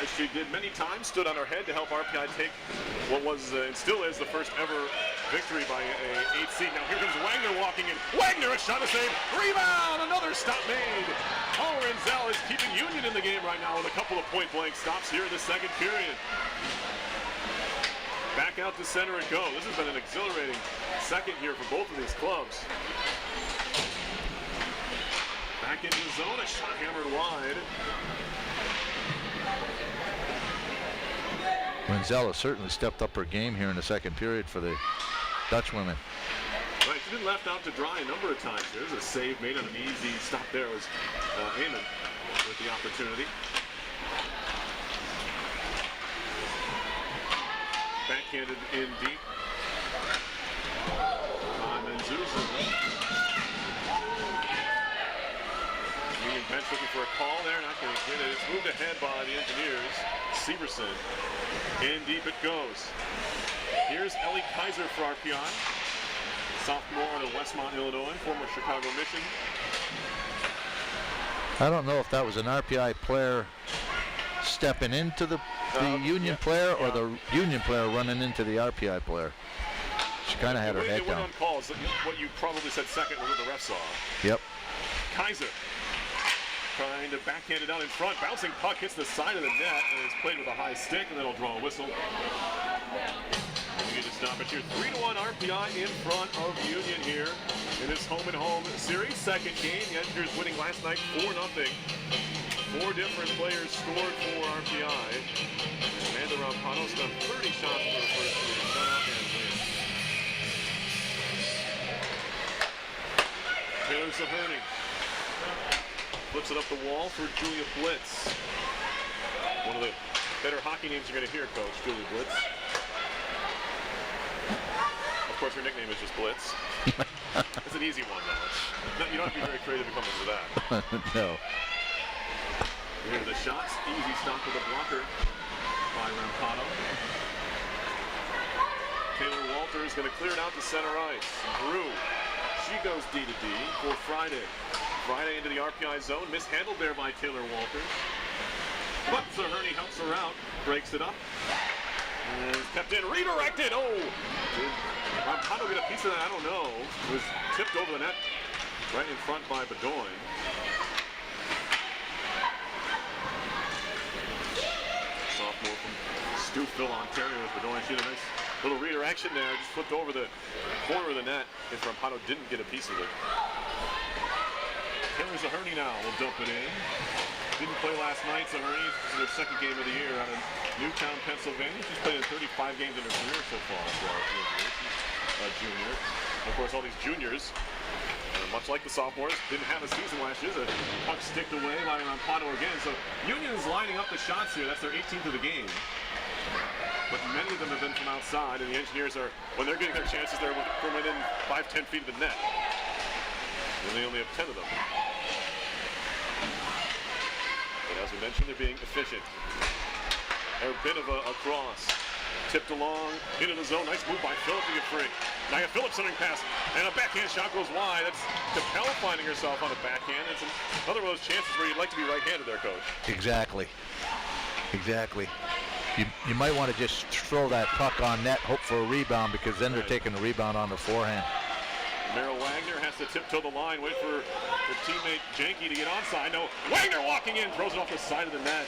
as she did many times, stood on her head to help RPI take what was and still is the first ever victory by a 8th seed. Now here comes Wagner walking in. Wagner, a shot to save. Rebound, another stop made. Paul Renzel is keeping Union in the game right now with a couple of point-blank stops here in the second period. Back out to center and go. This has been an exhilarating second here for both of these clubs. Back into the zone, a shot hammered wide. Renzel has certainly stepped up her game here in the second period for the Dutch women. Right, she been left out to dry a number of times. There's a save made on an easy stop there. It was Heyman with the opportunity. Backhanded in deep. Manzuza. Union bench looking for a call there, not going to get it. It's moved ahead by the Engineers. Severson. In deep it goes. Here's Ellie Kaiser for RPI. Sophomore out of Westmont, Illinois, former Chicago Mission. I don't know if that was an RPI player stepping into the Union player or the Union player running into the RPI player. She kind of had her head down. On calls. What you probably said second was what the ref saw. Yep. Kaiser trying to backhand it out in front. Bouncing puck hits the side of the net and is played with a high stick, and then it'll draw a whistle. We get to stop it here. 3-1 RPI in front of Union here in this home-and-home series. Second game. The Engineers winning last night 4-0. 4 different players scored for RPI. Amanda Rampanos done 30 shots for the first period. Shutout and win. Taylor Zaherney flips it up the wall for Julia Blitz. One of the better hockey names you're going to hear, Coach, Julia Blitz. Of course, her nickname is just Blitz. It's an easy one, though. You don't have to be very creative to come up with that. No. Here are the shots. Easy stop with a blocker by Rampano. Taylor Walter is going to clear it out to center ice. Brew. She goes D to D for Friday. Friday into the RPI zone. Mishandled there by Taylor Walters. But Zaherney helps her out. Breaks it up. And kept in. Redirected. Oh! Did Rampano get a piece of that? I don't know. It was tipped over the net right in front by Bedoin. Sophomore from Stouffville, Ontario with Bedoin. She had a nice little redirection there. Just flipped over the corner of the net if Rampano didn't get a piece of it. Taylor Zaherney now will dump it in. Didn't play last night. Zaherney, this is her second game of the year out of Newtown, Pennsylvania. She's played in 35 games in her career so far. She's a junior. Of course, all these juniors, much like the sophomores, didn't have a season last year. The puck sticked away by Rampano again. So Union is lining up the shots here. That's their 18th of the game. But many of them have been from outside, and the Engineers are, when they're getting their chances, they're from within 5-10 feet of the net. And they only have 10 of them. But as we mentioned, they're being efficient. A bit of a cross. Tipped along into the zone. Nice move by Phillips to get free. Nia Phillips centering pass. And a backhand shot goes wide. That's Capel finding herself on a backhand. It's another one of those chances where you'd like to be right-handed there, Coach. Exactly. Exactly. You might want to just throw that puck on net, hope for a rebound, because then they're taking the rebound on the forehand. Meryl Wagner has to tiptoe the line, wait for her teammate Janke to get onside. No, Wagner walking in, throws it off the side of the net.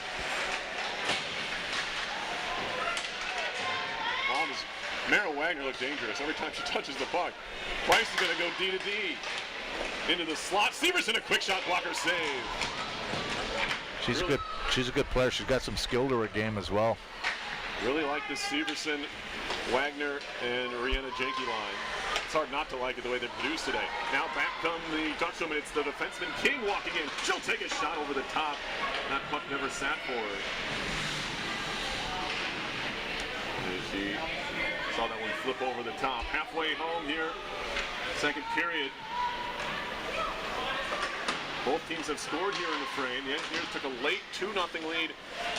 Meryl Wagner looked dangerous every time she touches the puck. Price is going to go D to D. Into the slot. Severson, a quick shot blocker save. She's a good player. She's got some skill to her game as well. Really like this Severson, Wagner, and Rihanna Janke line. It's hard not to like it the way they're produced today. Now back come the Dutchwoman. It's the defenseman King walking in. She'll take a shot over the top. That puck never sat for her. And she saw that one flip over the top. Halfway home here, second period. Both teams have scored here in the frame. The Engineers took a late 2-0 lead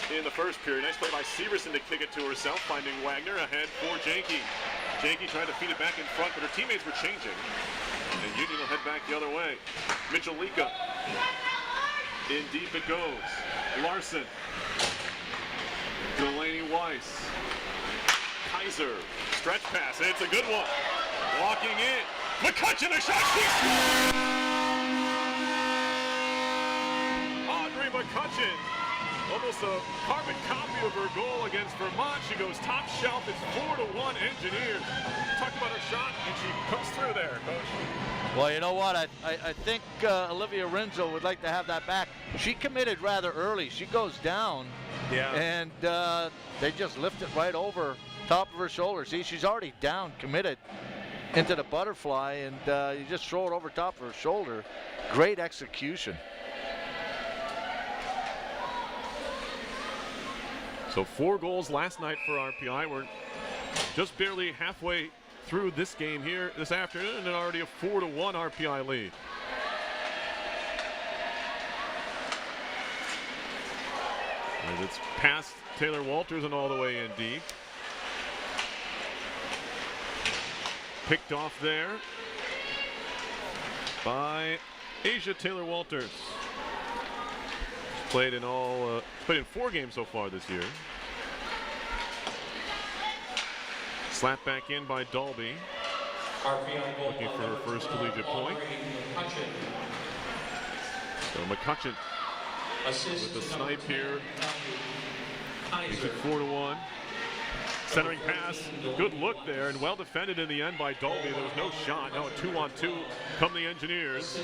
in the first period. Nice play by Severson to kick it to herself, finding Wagner ahead for Janke. Janke tried to feed it back in front, but her teammates were changing. And Union will head back the other way. Michalika. In deep it goes. Larson. Delaney Weiss. Kaiser. Stretch pass. And it's a good one. Walking in. McCutcheon, a shot. She scores! Audrey McCutcheon. Almost a carbon copy of her goal against Vermont. She goes top shelf. It's 4-1 Engineers. Talked about her shot, and she comes through there, Coach. Well, you know what? I think Olivia Renzo would like to have that back. She committed rather early. She goes down, and they just lift it right over top of her shoulder. See, she's already down, committed into the butterfly, and you just throw it over top of her shoulder. Great execution. So 4 goals last night for RPI. We're just barely halfway through this game here this afternoon, and already a 4-1 RPI lead. And it's past Taylor Walters and all the way in deep. Picked off there by Asia Taylor Walters. Played in 4 games so far this year. Slapped back in by Dalby. Looking for her first collegiate point. So McCutcheon with the snipe here. Makes it 4-1. Centering pass, good look there, and well defended in the end by Dalby. There was no shot. Now a 2-on-2 come the Engineers.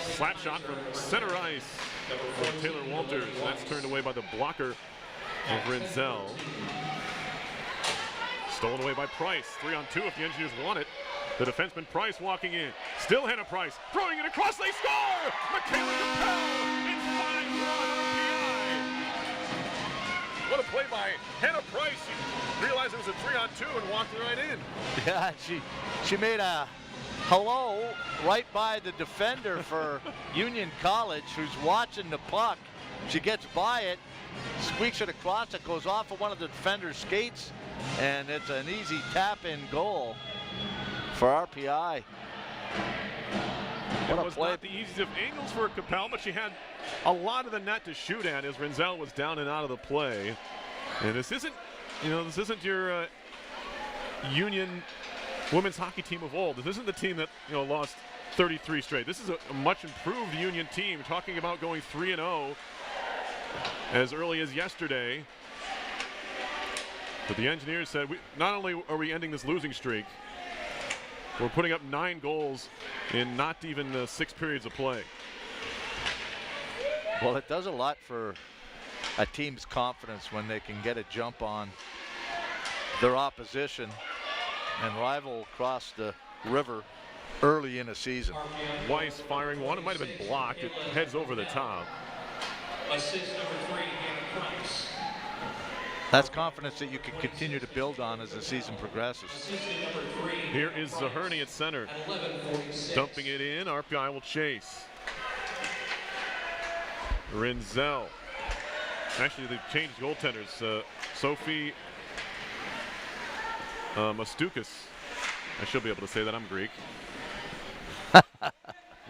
Slap shot from center ice from Taylor Walters. That's turned away by the blocker of Rinzel. Stolen away by Price. 3-on-2 if the Engineers want it. The defenseman Price walking in. Still Hannah Price. Throwing it across. They score! Michaela Capel! It's 5-1 RPI. What a play by Hannah Price. She realized it was a 3-on-2 and walked right in. Yeah, she made a hello right by the defender for Union College, who's watching the puck. She gets by it, squeaks it across. It goes off of one of the defender's skates, and it's an easy tap-in goal for RPI. It was not the easiest of angles for Capel, but she had a lot of the net to shoot at as Rinzel was down and out of the play. And this isn't, your Union women's hockey team of old. This isn't the team that lost 33 straight. This is a much improved Union team. Talking about going 3-0 as early as yesterday. But the Engineers said, not only are we ending this losing streak, we're putting up 9 goals in not even 6 periods of play. Well, it does a lot for a team's confidence when they can get a jump on their opposition and rival across the river early in a season. Weiss firing one. It might have been blocked. It heads over the top. Assist number 3, Hannah Price. That's confidence that you can continue to build on as the season progresses. Here is Zaherney at center. Dumping it in. RPI will chase. Rinzel. Actually, they've changed goaltenders. Sophie Mastukas. I should be able to say that. I'm Greek.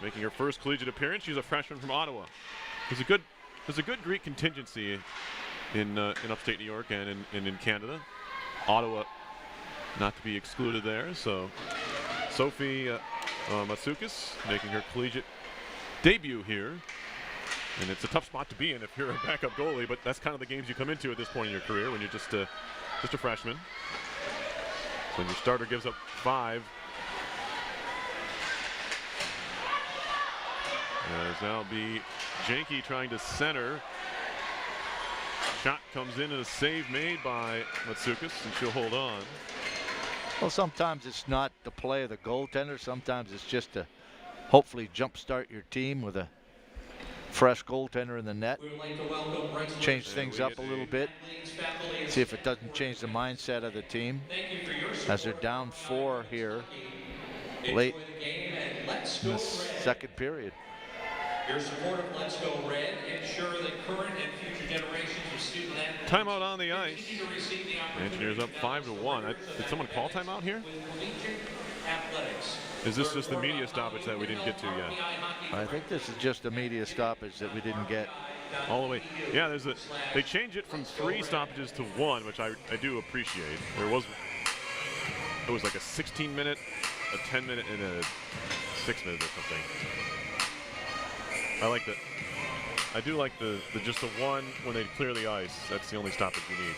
Making her first collegiate appearance. She's a freshman from Ottawa. There's a good Greek contingency in upstate New York and in Canada. Ottawa not to be excluded there. So Sophie Matsoukas making her collegiate debut here. And it's a tough spot to be in if you're a backup goalie, but that's kind of the games you come into at this point in your career when you're just a freshman. So when your starter gives up 5. There's now be Janke trying to center. Shot comes in and a save made by Matsoukas, and she'll hold on. Well, sometimes it's not the play of the goaltender. Sometimes it's just to hopefully jumpstart your team with a fresh goaltender in the net. Change things up a little bit. See if it doesn't change the mindset of the team as they're down 4 here late in the second period. Your support of Let's Go Red ensure that current and future generations of student athletes timeout on the ice. Engineers up 5-1. Did someone call timeout here? Athletics. Is this just the media stoppage that we didn't get to yet? I think this is just a media stoppage that we didn't get. All the way. Yeah, they change it from 3 stoppages to 1, which I do appreciate. It was like a 16-minute, a 10-minute, and a 6-minute or something. I do like the just the 1 when they clear the ice. That's the only stoppage you need.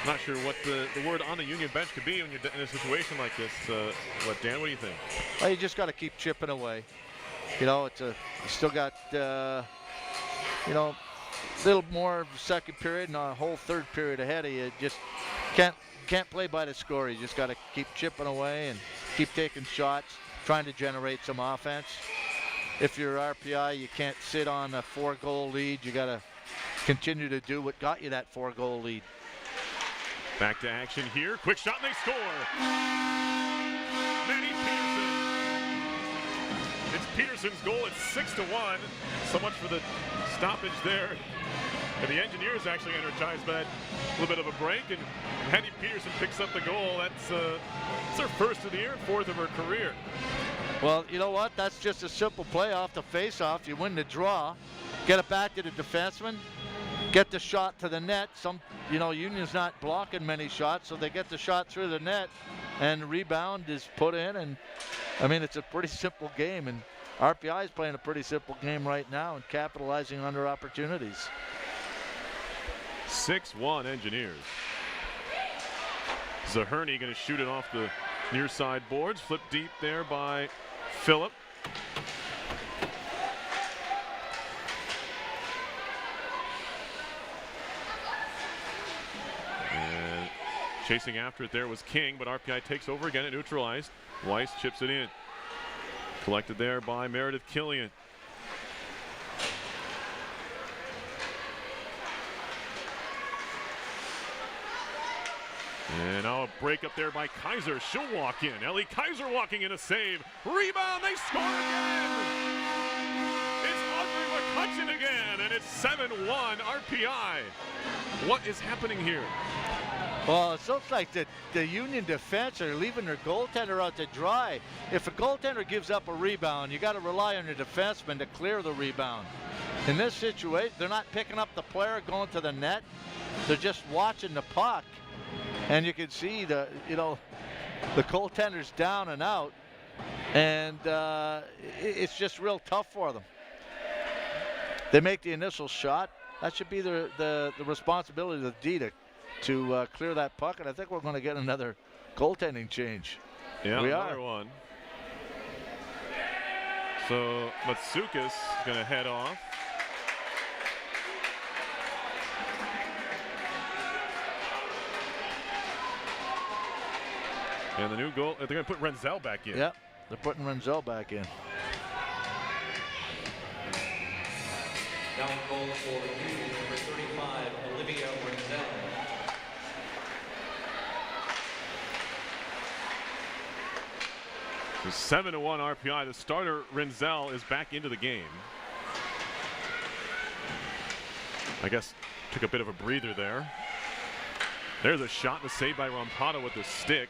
Not sure what the word on the Union bench could be when you're in a situation like this. Dan, what do you think? Well, you just got to keep chipping away. You know, you still got, a little more second period and a whole third period ahead of you. Just can't play by the score. You just got to keep chipping away and keep taking shots, trying to generate some offense. If you're RPI, you can't sit on a 4-goal lead. You got to continue to do what got you that 4-goal lead. Back to action here. Quick shot and they score. Manny Peterson. It's Peterson's goal. It's 6-1. So much for the stoppage there. And the Engineers actually energized by that little bit of a break. And Manny Peterson picks up the goal. That's her first of the year, 4th of her career. Well, you know what? That's just a simple play off the face-off. You win the draw, get it back to the defenseman, get the shot to the net. Union's not blocking many shots, so they get the shot through the net, and rebound is put in. And I mean, it's a pretty simple game, and RPI is playing a pretty simple game right now and capitalizing on their opportunities. 6-1 Engineers. Zaherney going to shoot it off the near side boards. Flip deep there by Phillip. And chasing after it there was King, but RPI takes over again at neutralized. Weiss chips it in. Collected there by Meredith Killian. And now a break up there by Kaiser. She'll walk in. Ellie Kaiser walking in a save. Rebound, they score again! It's Audrey McCutcheon again, and it's 7-1 RPI. What is happening here? Well, it looks like the Union defense are leaving their goaltender out to dry. If a goaltender gives up a rebound, you got to rely on your defenseman to clear the rebound. In this situation, they're not picking up the player going to the net. They're just watching the puck. And you can see the goaltender's down and out, and it's just real tough for them. They make the initial shot. That should be the responsibility of the D to clear that puck, and I think we're going to get another goaltending change. Yeah, another one. So Matsoukas is going to head off. And the new goal, they're going to put Renzel back in. Yep, they're putting Renzel back in. Down goal for Union, number 35, Olivia Renzel. So 7-1 RPI. The starter, Renzel, is back into the game. I guess took a bit of a breather there. There's a shot and a save by Rampada with the stick.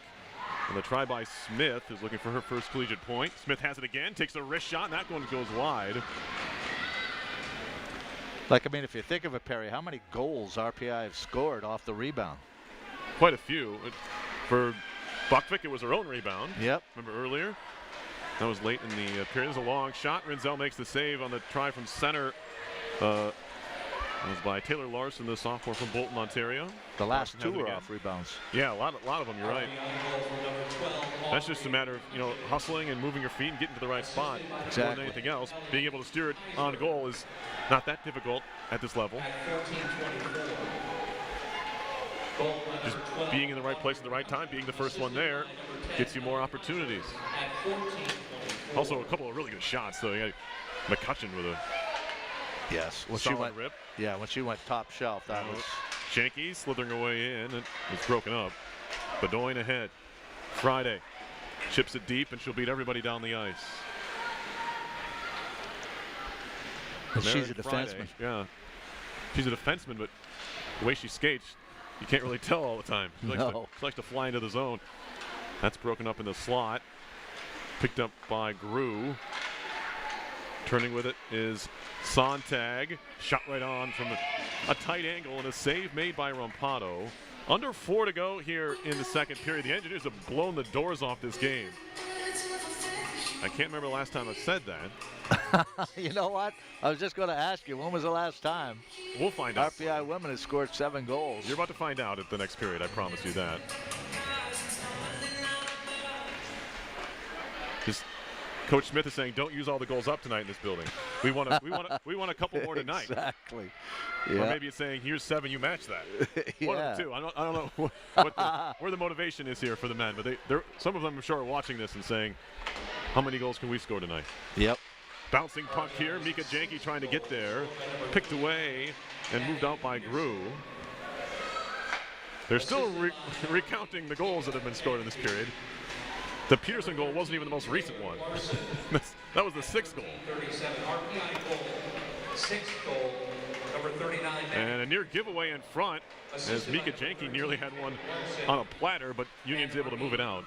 And the try by Smith, who's looking for her first collegiate point. Smith has it again, takes a wrist shot, and that one goes wide. If you think of it, Perry, how many goals RPI have scored off the rebound? Quite a few. For Buckvick, it was her own rebound. Yep. Remember earlier? That was late in the period. It was a long shot. Renzel makes the save on the try from center. It was by Taylor Larson, the sophomore from Bolton, Ontario. The last 2 were off rebounds. Yeah, a lot of them, you're right. That's just a matter of, hustling and moving your feet and getting to the right spot. Exactly. More than anything else, being able to steer it on goal is not that difficult at this level. Just being in the right place at the right time, being the first one there, gets you more opportunities. Also, a couple of really good shots, though. You got McCutcheon with a solid rip. Yeah, when she went top shelf, that was... Shanky slithering away in, and it's broken up. Bedoin ahead. Friday chips it deep, and she'll beat everybody down the ice. And she's a defenseman. Yeah, she's a defenseman, but the way she skates, you can't really tell all the time. She likes to fly into the zone. That's broken up in the slot. Picked up by Grew. Turning with it is Sontag. Shot right on from a tight angle and a save made by Rampado. Under 4 to go here in the second period. The Engineers have blown the doors off this game. I can't remember the last time I've said that. You know what? I was just going to ask you, when was the last time? We'll find out. RPI women has scored 7 goals. You're about to find out at the next period, I promise you that. Just Coach Smith is saying, don't use all the goals up tonight in this building. We want a couple more tonight. Exactly. Or maybe it's saying, here's 7, you match that. Yeah. One of the two. I don't know where the motivation is here for the men, but some of them I'm sure are watching this and saying, how many goals can we score tonight? Yep. Bouncing puck here. Mika Janke trying to get there. Picked away and moved out by Grew. They're still recounting the goals that have been scored in this period. The Peterson goal wasn't even the most recent one. That was the 6th goal. 37 RPI goal, 6th goal, number 39. And a near giveaway in front as Mika Janke nearly had one on a platter, but Union's able to move it out.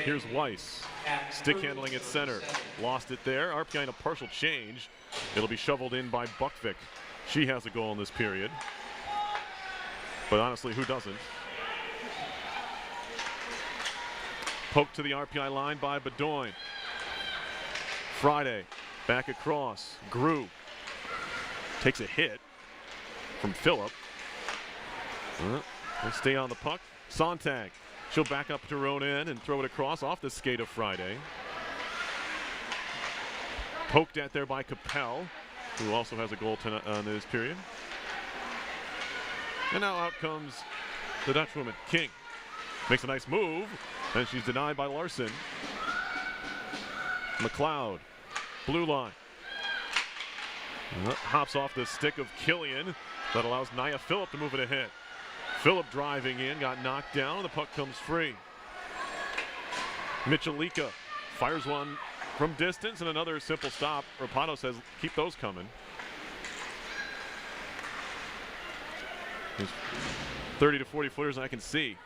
Here's Weiss. Stick handling at center. Lost it there. RPI in a partial change. It'll be shoveled in by Buckvik. She has a goal in this period. But honestly, who doesn't? Poked to the RPI line by Bedoin. Friday, back across. Grew. Takes a hit from Phillip. They stay on the puck. Sontag. She'll back up to her own end and throw it across off the skate of Friday. Poked at there by Capel, who also has a goal in this period. And now out comes the Dutchwoman, King. Makes a nice move, and she's denied by Larson. McLeod, blue line. Hops off the stick of Killian. That allows Nia Phillip to move it ahead. Phillip driving in, got knocked down, and the puck comes free. Michalika fires one from distance, and another simple stop. Rapato says, keep those coming. There's 30 to 40 footers, and I can see.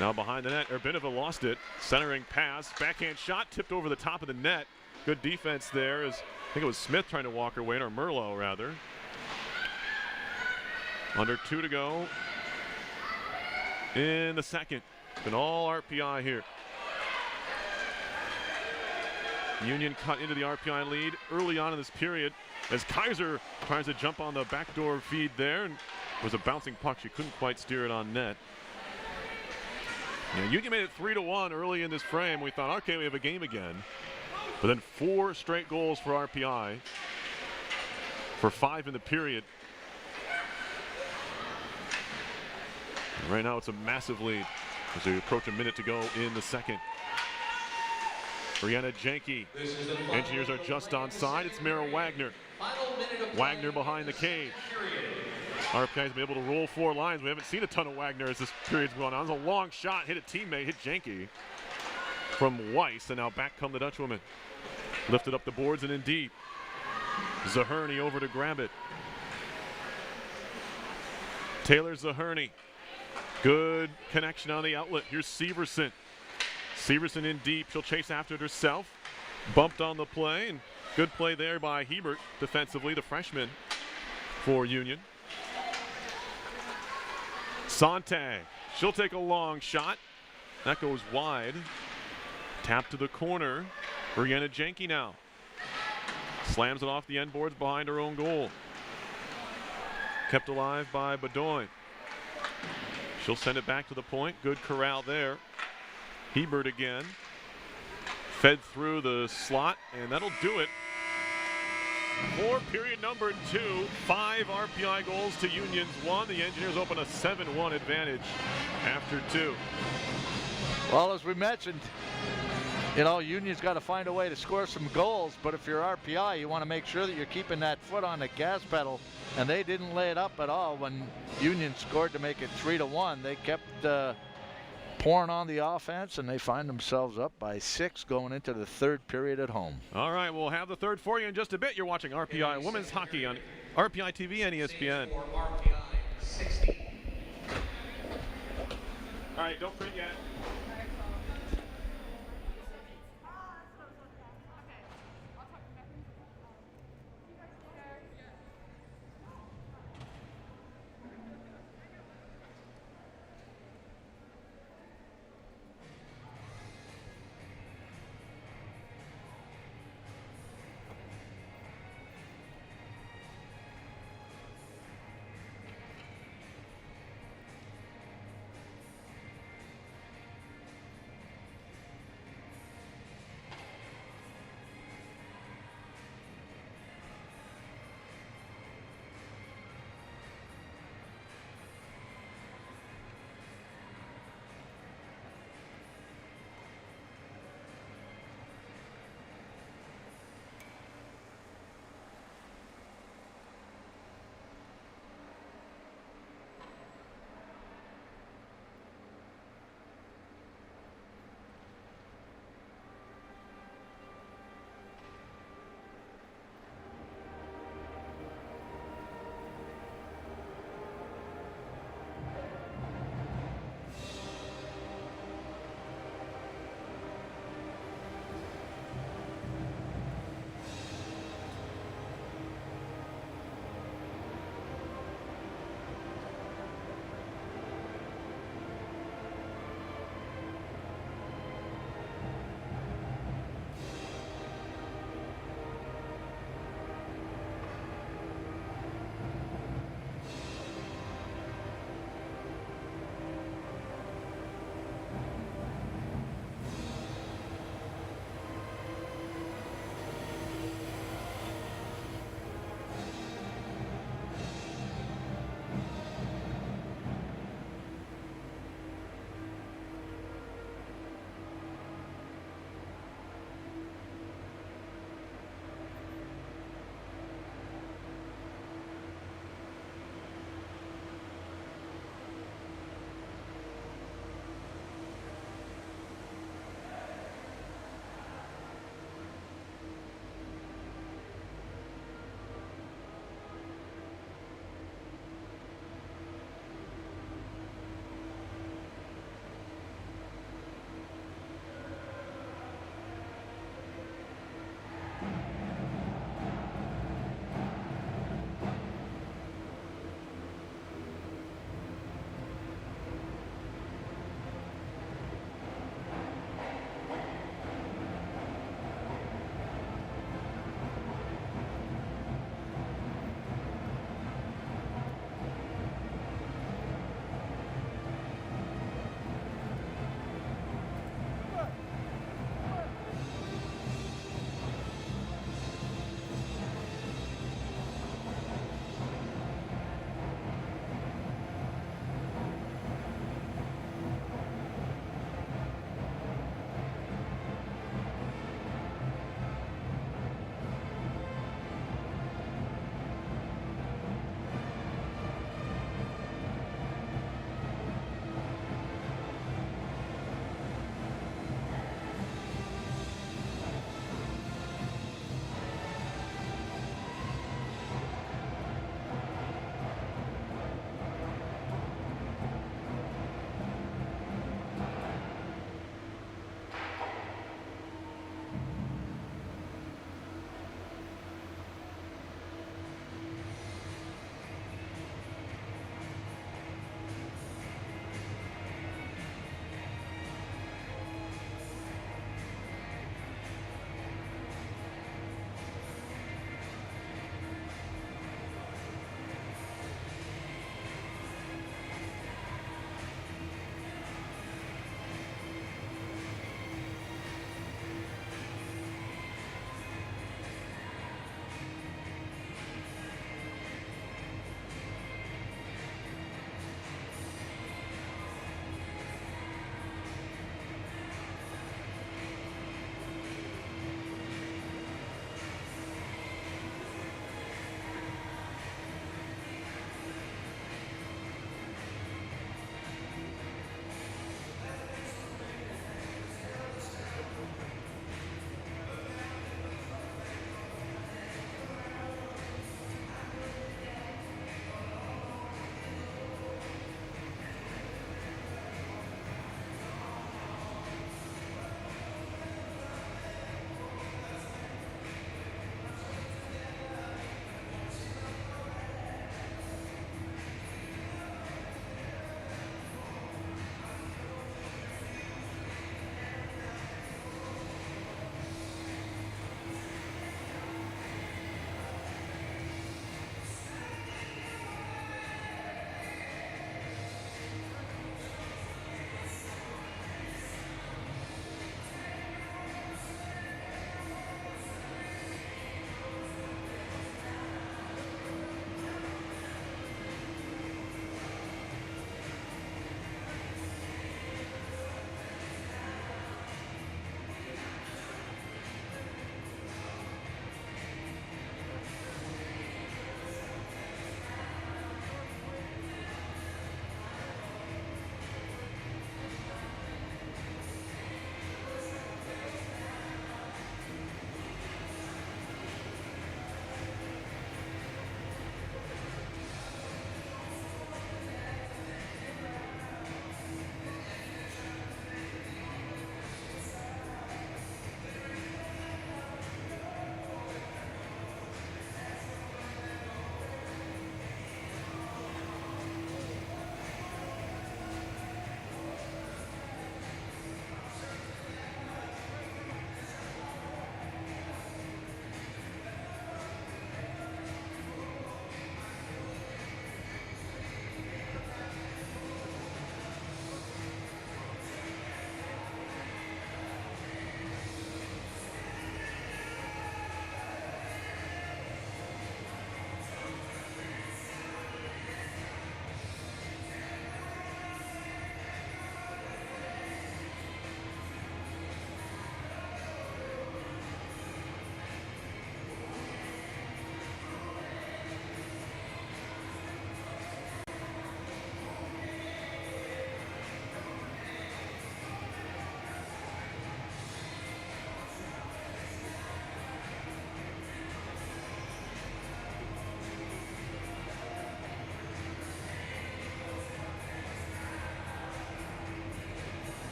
Now behind the net, Urbinova lost it. Centering pass, backhand shot, tipped over the top of the net. Good defense there as I think it was Smith trying to walk her way, or Merlot rather. Under 2 to go in the second. Been all RPI here. Union cut into the RPI lead early on in this period as Kaiser tries to jump on the backdoor feed there, and it was a bouncing puck. She couldn't quite steer it on net. Yeah, Union made it 3-1 early in this frame. We thought, okay, we have a game again. But then 4 straight goals for RPI for 5 in the period. And right now it's a massive lead as we approach a minute to go in the second. Brianna Janke. Engineers are just onside. It's Mara Wagner. Wagner behind the cage. RPI's been able to roll 4 lines. We haven't seen a ton of Wagner as this period's going on. It was a long shot, hit a teammate, hit Janke from Weiss, and now back come the Dutchwomen. Lifted up the boards and in deep. Zaherney over to grab it. Taylor Zaherney. Good connection on the outlet. Here's Severson. Severson in deep. She'll chase after it herself. Bumped on the play, and good play there by Hebert defensively, the freshman for Union. Sontag. She'll take a long shot. That goes wide. Tap to the corner. Brianna Janke now. Slams it off the end boards behind her own goal. Kept alive by Bedoin. She'll send it back to the point. Good corral there. Hebert again. Fed through the slot, and that'll do it. For period number 2, 5 RPI goals to Union's 1. The Engineers open a 7-1 advantage after 2. Well, as we mentioned, you know, Union's got to find a way to score some goals, but if you're RPI, you want to make sure that you're keeping that foot on the gas pedal, and they didn't lay it up at all when Union scored to make it 3-1. They kept pouring on the offense, and they find themselves up by 6 going into the third period at home. All right, we'll have the third for you in just a bit. You're watching RPI Women's Hockey on RPI TV and ESPN. RPI 60. All right, don't print yet.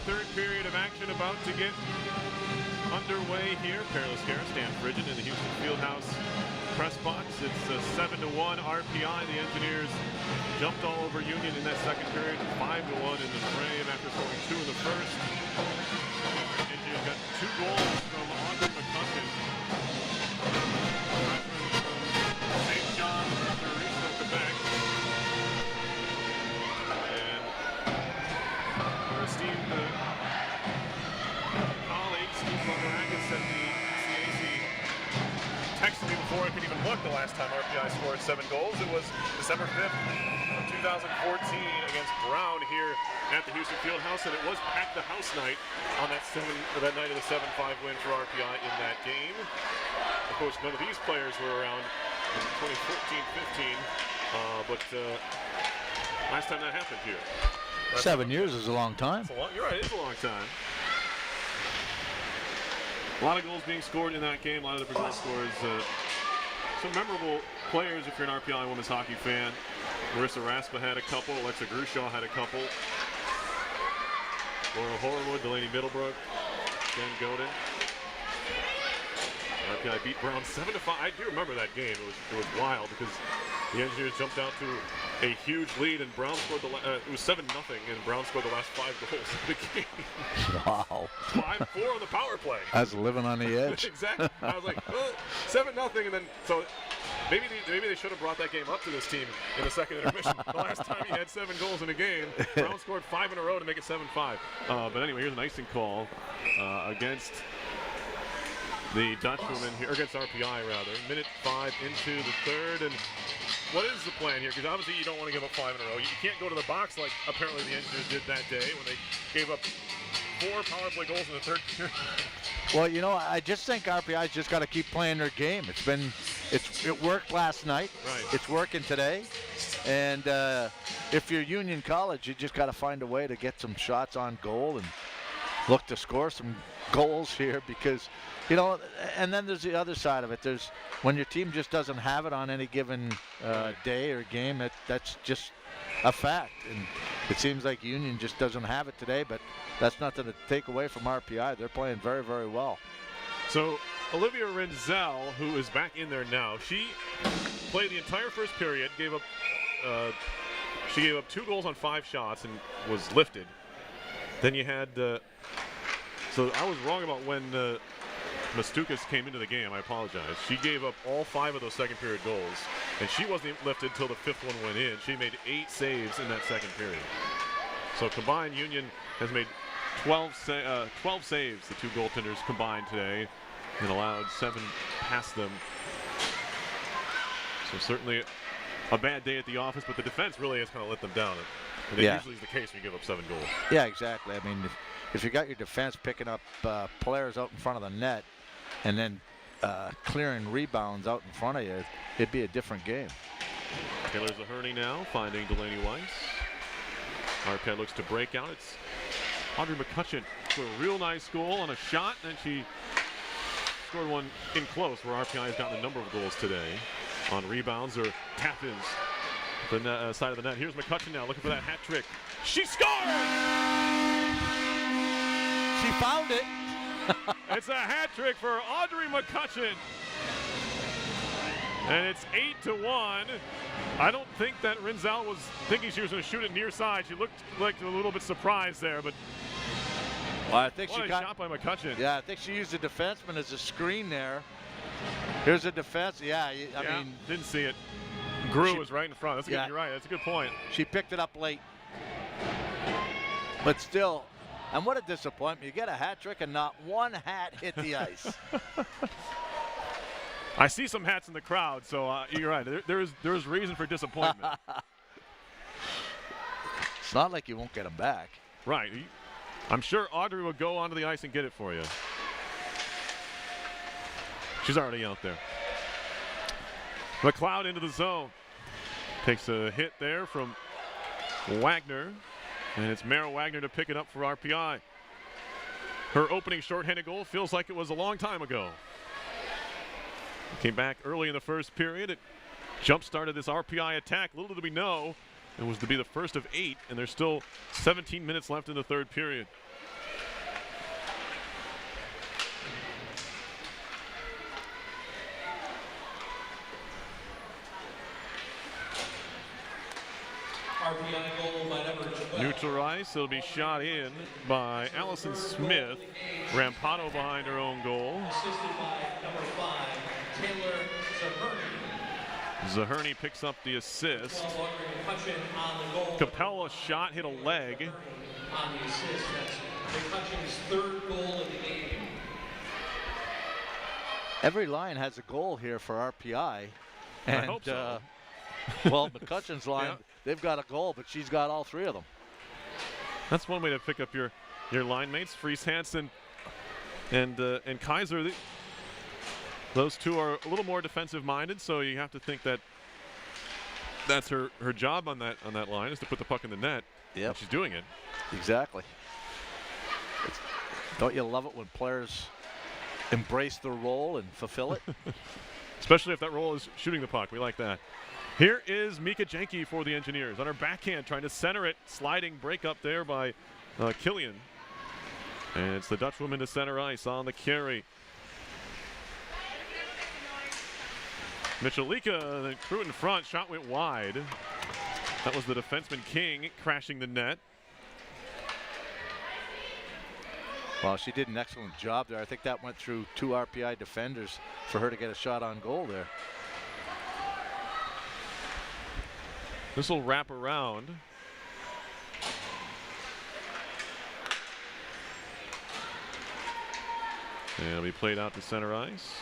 third period of action about to get underway here. Perilous Garrett, Stan Frigid in the Houston Fieldhouse press box. It's a 7-1 RPI. The Engineers jumped all over Union in that second period. 5-1 in the frame after scoring 2 in the first. Engineers got 2 goals from Andre McCutcheon. St. John, Quebec. And our esteemed colleague, Steve Bummerakis, said the CAC texted me before I could even look the last time RPI scored 7 goals. It was December 5th of 2014 against Brown here at the Houston Fieldhouse, and it was packed the house night on that night of the 7-5 win for RPI in that game. Of course, none of these players were around in 2014-15, but last time that happened here. 7 years is a long time. You're right, it is a long time. A lot of goals being scored in that game, a lot of different goal scores. Some memorable players if you're an RPI women's hockey fan. Marissa Raspa had a couple, Alexa Grushaw had a couple. Laura Horwood, Delaney Middlebrook, Jen Godin. RPI beat Brown 7-5. I do remember that game. It was wild because the Engineers jumped out to a huge lead, and Brown scored it was 7-0, and Brown scored the last 5 goals of the game. Wow. 5-4 on the power play. That's living on the edge. Exactly. I was like, 7-0, and then so maybe they should have brought that game up to this team in the second intermission. The last time he had 7 goals in a game, Brown scored 5 in a row to make it 7-5. But anyway, here's an icing call against the Dutchwoman here, against RPI rather. Minute 5 into the third, and what is the plan here? Because obviously you don't want to give up 5 in a row. You can't go to the box like apparently the Engineers did that day when they gave up 4 power play goals in the third period. Well, you know, I just think RPI's just got to keep playing their game. It worked last night. Right. It's working today. And if you're Union College, you just got to find a way to get some shots on goal and look to score some goals here because, you know, and then there's the other side of it. There's when your team just doesn't have it on any given day or game, that's just a fact. And it seems like Union just doesn't have it today, but that's nothing to take away from RPI. They're playing very, very well. So Olivia Renzel, who is back in there now, she played the entire first period, she gave up 2 goals on 5 shots and was lifted. Then you had, so I was wrong about when Mastukas came into the game. I apologize. She gave up all 5 of those second period goals, and she wasn't lifted until the 5th one went in. She made 8 saves in that second period. So combined, Union has made 12 saves, the 2 goaltenders combined today, and allowed 7 past them. So certainly a bad day at the office, but the defense really has kind of let them down. And it usually is the case when you give up 7 goals. Yeah, exactly. I mean, if you got your defense picking up players out in front of the net and then clearing rebounds out in front of you, it'd be a different game. Taylor Zaherney now finding Delaney Weiss. RPI looks to break out. It's Audrey McCutcheon for a real nice goal on a shot, and she scored one in close where RPI has gotten a number of goals today on rebounds or tap-ins. The side of the net. Here's McCutcheon now looking for that hat trick. She scored! She found it. It's a hat trick for Audrey McCutcheon. And it's 8-1. I don't think that Renzel was thinking she was going to shoot it near side. She looked like a little bit surprised there, but well, I think what a shot by McCutcheon. Yeah, I think she used a defenseman as a screen there. Here's a defense. Yeah, I mean, didn't see it. Grew was right in front. That's good. You're right. That's a good point. She picked it up late. But still, and what a disappointment. You get a hat trick and not one hat hit the ice. I see some hats in the crowd, so you're right. There's reason for disappointment. It's not like you won't get them back. Right. I'm sure Audrey will go onto the ice and get it for you. She's already out there. McLeod into the zone. Takes a hit there from Wagner. And it's Mara Wagner to pick it up for RPI. Her opening shorthanded goal feels like it was a long time ago. Came back early in the first period. It jump-started this RPI attack. Little did we know It was to be the first of 8, and there's still 17 minutes left in the third period. RPI goal by number 12. Neutral ice, it'll be shot in by Allison Smith. Rampado behind her own goal. Assisted by number 5, Taylor Zaherny. Zaherny picks up the assist. 12 McCutcheon on the goal. Capella shot, hit a leg. On the assist. That's McCutcheon's 3rd goal of the game. Every line has a goal here for RPI. And, I hope so. Well, McCutcheon's line, Yeah. they've got a goal, but she's got all 3 of them. That's one way to pick up your line mates. Fries Hansen and Kaiser. Those two are a little more defensive minded, so you have to think that that's her job on that line is to put the puck in the net. Yeah, she's doing it. Exactly. Don't you love it when players embrace their role and fulfill it? Especially if that role is shooting the puck. We like that. Here is Mika Jenke for the Engineers on her backhand, trying to center it. Sliding break up there by Killian. And it's the Dutch woman to center ice on the carry. Michalika, the crew in front, shot went wide. That was the defenseman King crashing the net. Well, she did an excellent job there. I think that went through 2 RPI defenders for her to get a shot on goal there. This will wrap around. And it'll be played out to center ice.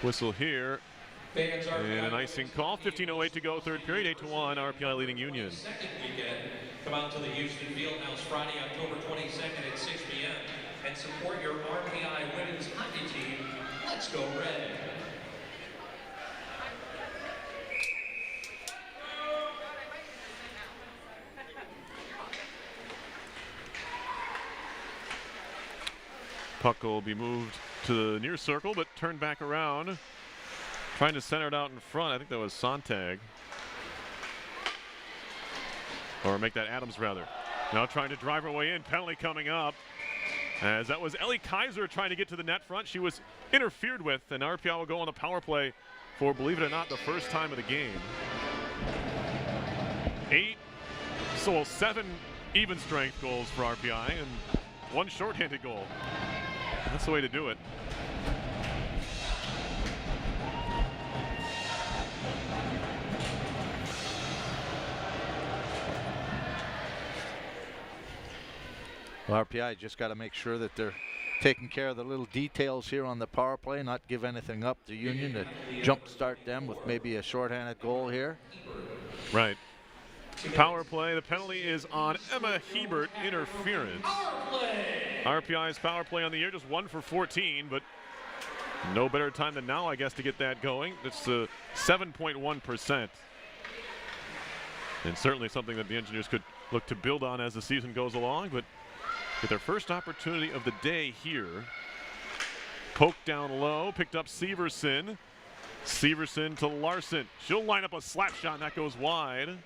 Whistle here. And an icing call. 15:08 to go, third period. 8-1, RPI leading Union. Second weekend, come out to the Houston Fieldhouse Friday, October 22nd at 6 p.m. and support your RPI women's hockey team. Let's go Red. Puck will be moved to the near circle, but turned back around. Trying to center it out in front. I think that was Sontag. Or make that Adams, rather. Now trying to drive her way in. Penalty coming up. As that was Ellie Kaiser trying to get to the net front. She was interfered with, and RPI will go on the power play for, believe it or not, the first time of the game. 7 even strength goals for RPI and 1 shorthanded goal. That's the way to do it. Well, RPI just got to make sure that they're taking care of the little details here on the power play, not give anything up to Union to jumpstart them with maybe a shorthanded goal here. Right. Power play. The penalty is on Emma Hebert, interference. RPI's power play on the year, just 1 for 14, but no better time than now, I guess, to get that going. It's 7.1%. And certainly something that the Engineers could look to build on as the season goes along, but get their first opportunity of the day here. Poked down low, picked up Severson. Severson to Larson. She'll line up a slap shot, and that goes wide.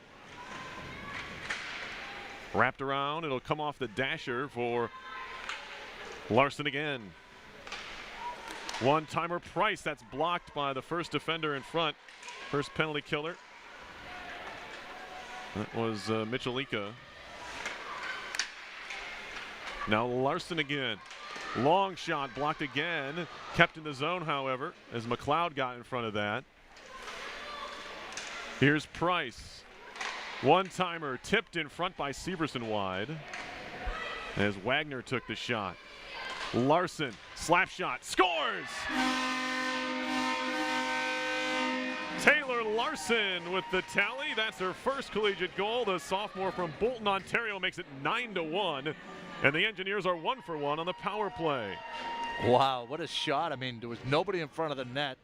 Wrapped around, it'll come off the dasher for Larson again. One-timer Price, that's blocked by the first defender in front. First penalty killer. That was Michalika. Now Larson again. Long shot blocked again. Kept in the zone, however, as McLeod got in front of that. Here's Price. One-timer tipped in front by Severson wide as Wagner took the shot. Larson, slap shot, scores! Taylor Larson with the tally. That's her first collegiate goal. The sophomore from Bolton, Ontario makes it 9-1. And the Engineers are 1 for 1 on the power play. Wow, what a shot. I mean, there was nobody in front of the net.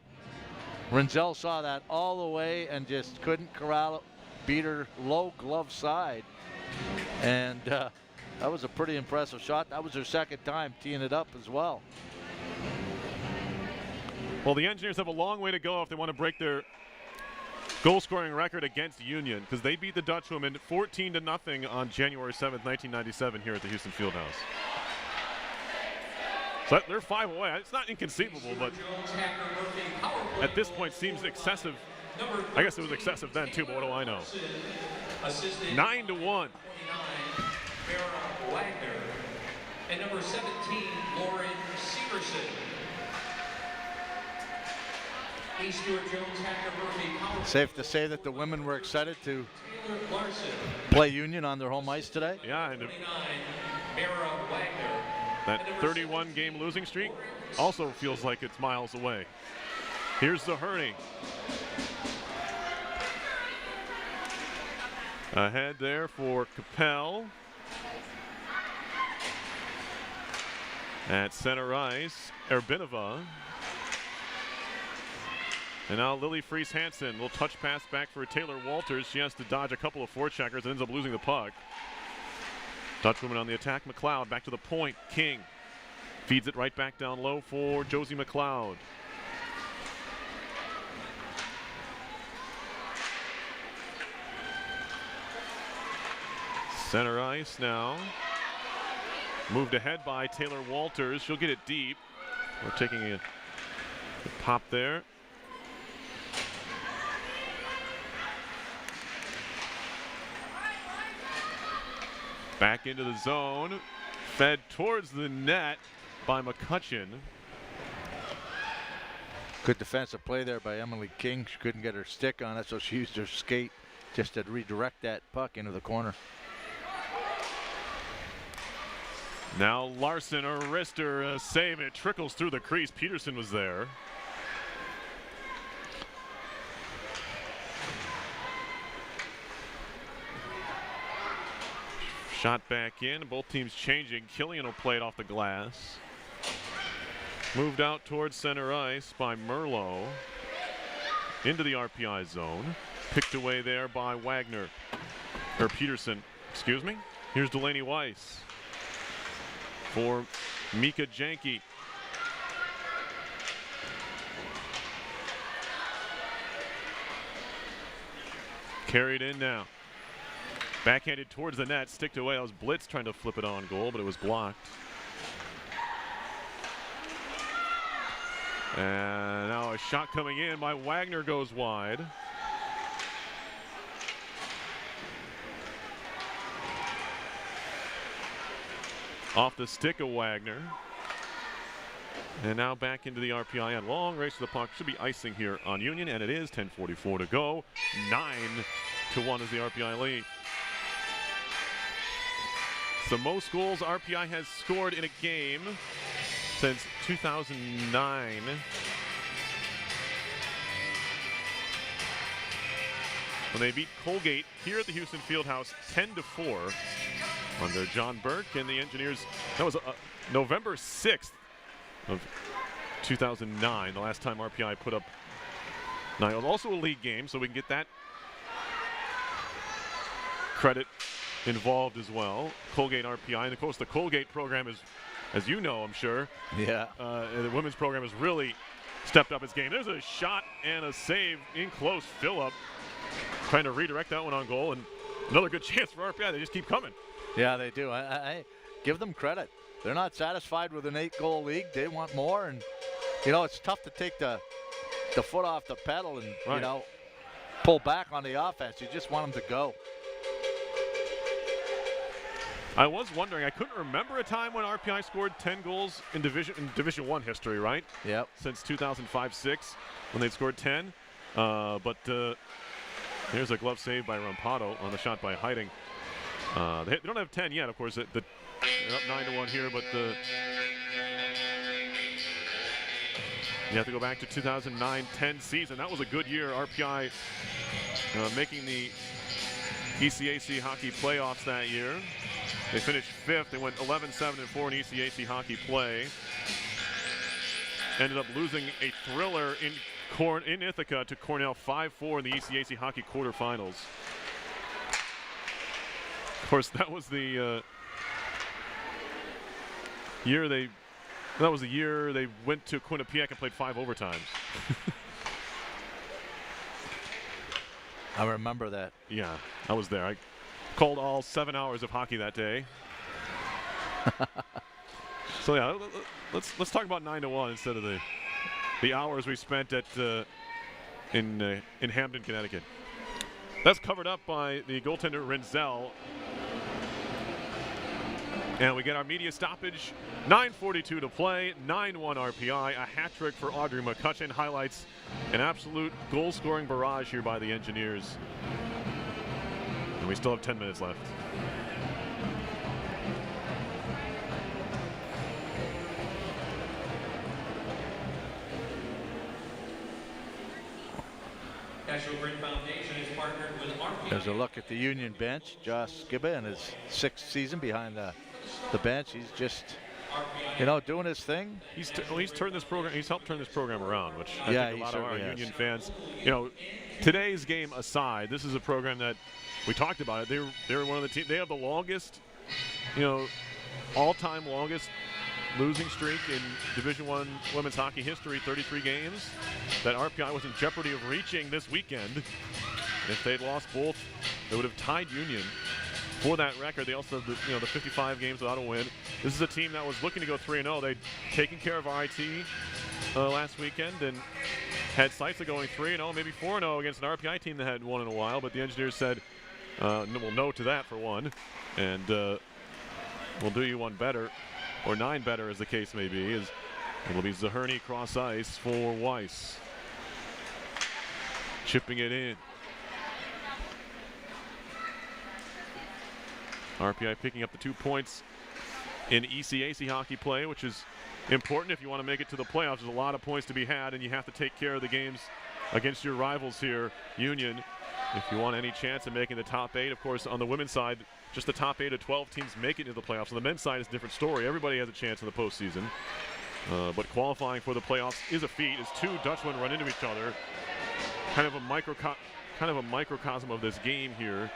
Renzel saw that all the way and just couldn't corral it. Beat her low glove side. And that was a pretty impressive shot. That was her second time teeing it up as well. Well, the Engineers have a long way to go if they want to break their goal scoring record against Union because they beat the Dutch women 14-0 on January 7th, 1997 here at the Houston Fieldhouse. So they're 5 away. It's not inconceivable, but at this point seems excessive. I guess it was excessive then too, but what do I know? 9-1. Wagner. And number 17, Lauren Severson. Safe to say that the women were excited to play Union on their home ice today. Yeah, and that 31-game losing streak also feels like it's miles away. Here's the Hurney. Ahead there for Capel. At center ice, Erbinova. And now Lily Fries Hansen. Little touch pass back for Taylor Walters. She has to dodge a couple of forecheckers and ends up losing the puck. Dutch women on the attack. McLeod back to the point. King feeds it right back down low for Josie McLeod. Center ice now. Moved ahead by Taylor Walters. She'll get it deep. We're taking a pop there. Back into the zone. Fed towards the net by McCutcheon. Good defensive play there by Emily King. She couldn't get her stick on it, so she used her skate just to redirect that puck into the corner. Now Larson, her wrister save. It trickles through the crease. Peterson was there. Shot back in. Both teams changing. Killian will play it off the glass. Moved out towards center ice by Merlot. Into the RPI zone. Picked away there by Wagner. Or Peterson, excuse me. Here's Delaney Weiss for Mika Janke. Carried in now. Backhanded towards the net, sticked away. That was Blitz trying to flip it on goal, but it was blocked. And now a shot coming in by Wagner goes wide. Off the stick of Wagner. And now back into the RPI end. Long race to the puck. Should be icing here on Union, and it is. 10:44 to go. 9-1 is the RPI lead. It's the most goals RPI has scored in a game since 2009. When they beat Colgate here at the Houston Fieldhouse 10-4 under John Burke and the Engineers. That was November 6th of 2009, the last time RPI put up 9. It was also a league game, so we can get that credit involved as well. Colgate RPI, and of course the Colgate program is, as you know, I'm sure. Yeah. The women's program has really stepped up its game. There's a shot and a save in close. Phillip trying to redirect that one on goal, and another good chance for RPI. They just keep coming. Yeah, they do. I give them credit. They're not satisfied with an 8-goal league. They want more, and you know it's tough to take the foot off the pedal and you know pull back on the offense. You just want them to go. I was wondering, I couldn't remember a time when RPI scored 10 goals in Division 1 history, right? Yep. Since 2005-06 when they scored 10. But here's a glove save by Rampato on the shot by Hiding. They don't have 10 yet, of course. They're up 9-1 here, but you have to go back to 2009-10 season. That was a good year. RPI making the ECAC hockey playoffs that year. They finished 5th. They went 11-7-4 in ECAC hockey play. Ended up losing a thriller in Ithaca to Cornell 5-4 in the ECAC hockey quarterfinals. Of course, that was the year they went to Quinnipiac and played 5 overtimes. I remember that. Yeah, I was there. I called all 7 hours of hockey that day. So yeah, let's talk about 9-1 instead of the hours we spent at in Hamden, Connecticut. That's covered up by the goaltender Renzel. And we get our media stoppage. 9:42 to play, 9-1 RPI. A hat trick for Audrey McCutcheon highlights an absolute goal-scoring barrage here by the Engineers. And we still have 10 minutes left. National Grid Foundation is partnered with RPI. There's a look at the Union bench. Josh Skibba in his 6th season behind the bench. He's just, you know, doing his thing. He's turned this program. He's helped turn this program around, which I Yeah, think a he lot of our certainly has. Union fans, you know, today's game aside, this is a program that we talked about it. They were one of the teams. They have the longest, you know, all-time longest losing streak in Division I women's hockey history, 33 games. That RPI was in jeopardy of reaching this weekend. If they'd lost both, they would have tied Union for that record. They also have the 55 games without a win. This is a team that was looking to go 3-0. They'd taken care of RIT last weekend and had sights of going 3-0, maybe 4-0 against an RPI team that hadn't won in a while. But the Engineers said, well, no to that for one, and we'll do you one better, or 9 better as the case may be. It'll be Zaherney cross ice for Weiss. Chipping it in. RPI picking up the 2 points in ECAC hockey play, which is important if you want to make it to the playoffs. There's a lot of points to be had, and you have to take care of the games against your rivals here, Union, if you want any chance of making the top 8. Of course, on the women's side, just the top 8 of 12 teams make it into the playoffs. On the men's side, it's a different story. Everybody has a chance in the postseason. But qualifying for the playoffs is a feat as 2 Dutchmen run into each other. Kind of a microcosm of this game here.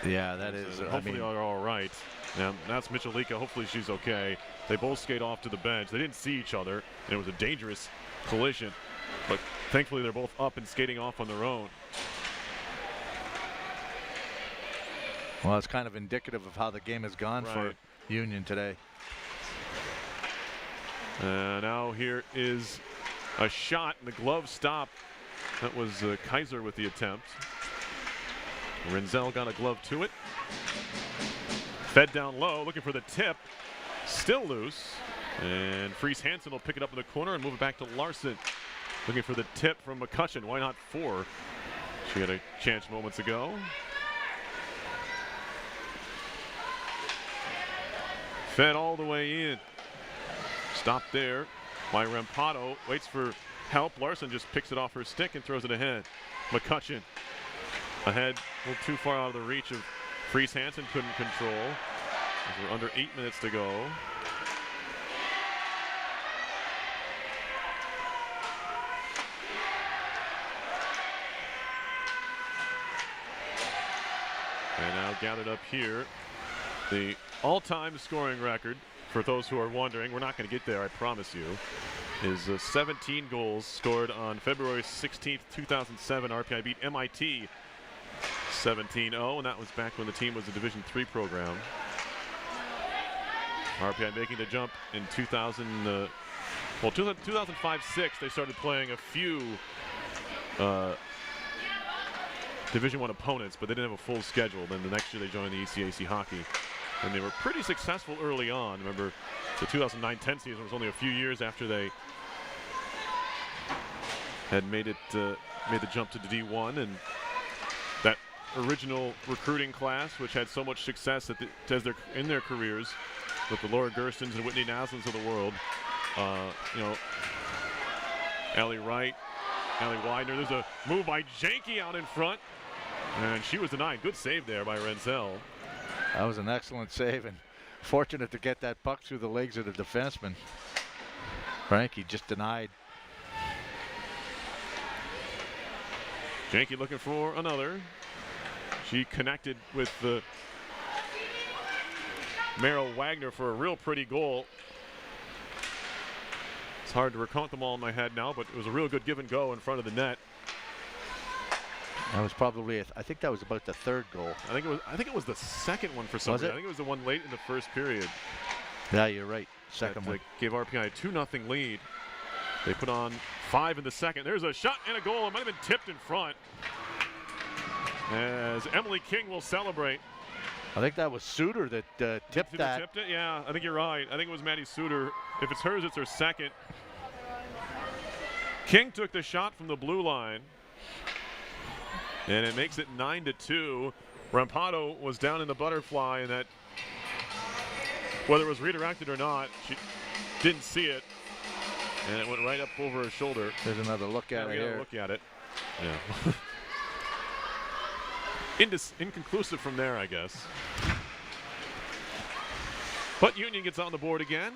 Yeah, that is. Hopefully they're all right. Now, that's Michalika. Hopefully she's okay. They both skate off to the bench. They didn't see each other, and it was a dangerous collision. But thankfully, they're both up and skating off on their own. Well, it's kind of indicative of how the game has gone for Union today. Now here is a shot, and the glove stop. That was Kaiser with the attempt. Renzel got a glove to it. Fed down low, looking for the tip. Still loose. And Fries Hansen will pick it up in the corner and move it back to Larson. Looking for the tip from McCutcheon. Why not 4? She had a chance moments ago. Fed all the way in. Stopped there by Rampato. Waits for help. Larson just picks it off her stick and throws it ahead. McCutcheon ahead, a little too far out of the reach of Fries Hansen. Couldn't control. We're under 8 minutes to go. And now gathered up here, the all-time scoring record, for those who are wondering, we're not going to get there, I promise you, is 17 goals scored on February 16th, 2007. RPI beat MIT 17-0, and that was back when the team was a Division III program. RPI making the jump in 2005-06. They started playing a few Division I opponents, but they didn't have a full schedule. Then the next year they joined the ECAC hockey, and they were pretty successful early on. Remember, the 2009-10 season was only a few years after they had made the jump to D1, and that original recruiting class, which had so much success in their careers, with the Laura Gerstens and Whitney Naslins of the world. Allie Wright, Allie Widener. There's a move by Janke out in front, and she was denied. Good save there by Renzel. That was an excellent save, and fortunate to get that puck through the legs of the defenseman. Frankie just denied. Janke looking for another. She connected with Meryl Wagner for a real pretty goal. It's hard to recount them all in my head now, but it was a real good give and go in front of the net. That was probably, I think that was about the third goal. I think it was the second one for some reason. I think it was the one late in the first period. Yeah, you're right. Second one. Gave RPI a 2-0 lead. They put on 5 in the second. There's a shot and a goal. It might have been tipped in front. As Emily King will celebrate. I think that was Suter that tipped that. Tipped it? Yeah, I think you're right. I think it was Maddie Suter. If it's hers, it's her second. King took the shot from the blue line. And it makes it 9-2. Rampado was down in the butterfly, and that, whether it was redirected or not, she didn't see it. And it went right up over her shoulder. There's another look at it here. Look at it. Yeah. Inconclusive from there, I guess. But Union gets on the board again.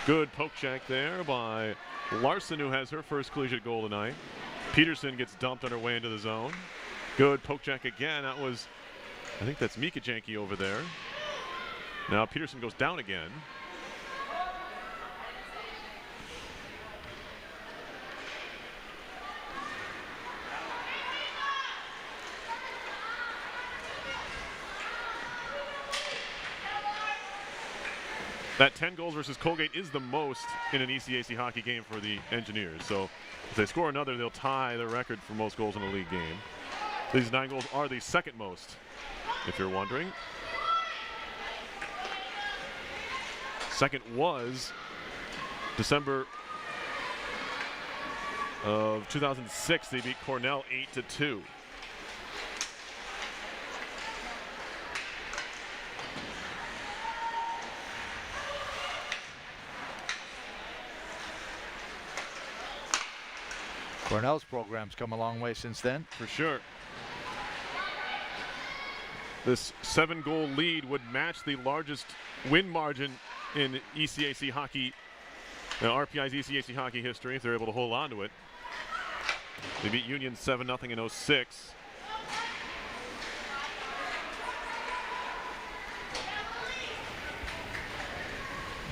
Good poke check there by Larson, who has her first collegiate goal tonight. Peterson gets dumped on her way into the zone. Good poke check again. That was, I think that's Mika Janke over there. Now Peterson goes down again. That 10 goals versus Colgate is the most in an ECAC hockey game for the Engineers. So if they score another, they'll tie the record for most goals in a league game. These 9 goals are the second most, if you're wondering. Second was December of 2006. They beat Cornell 8-2. Cornell's program's come a long way since then. For sure. This 7-goal lead would match the largest win margin in ECAC hockey, RPI's ECAC hockey history, if they're able to hold on to it. They beat Union 7-0 in 06.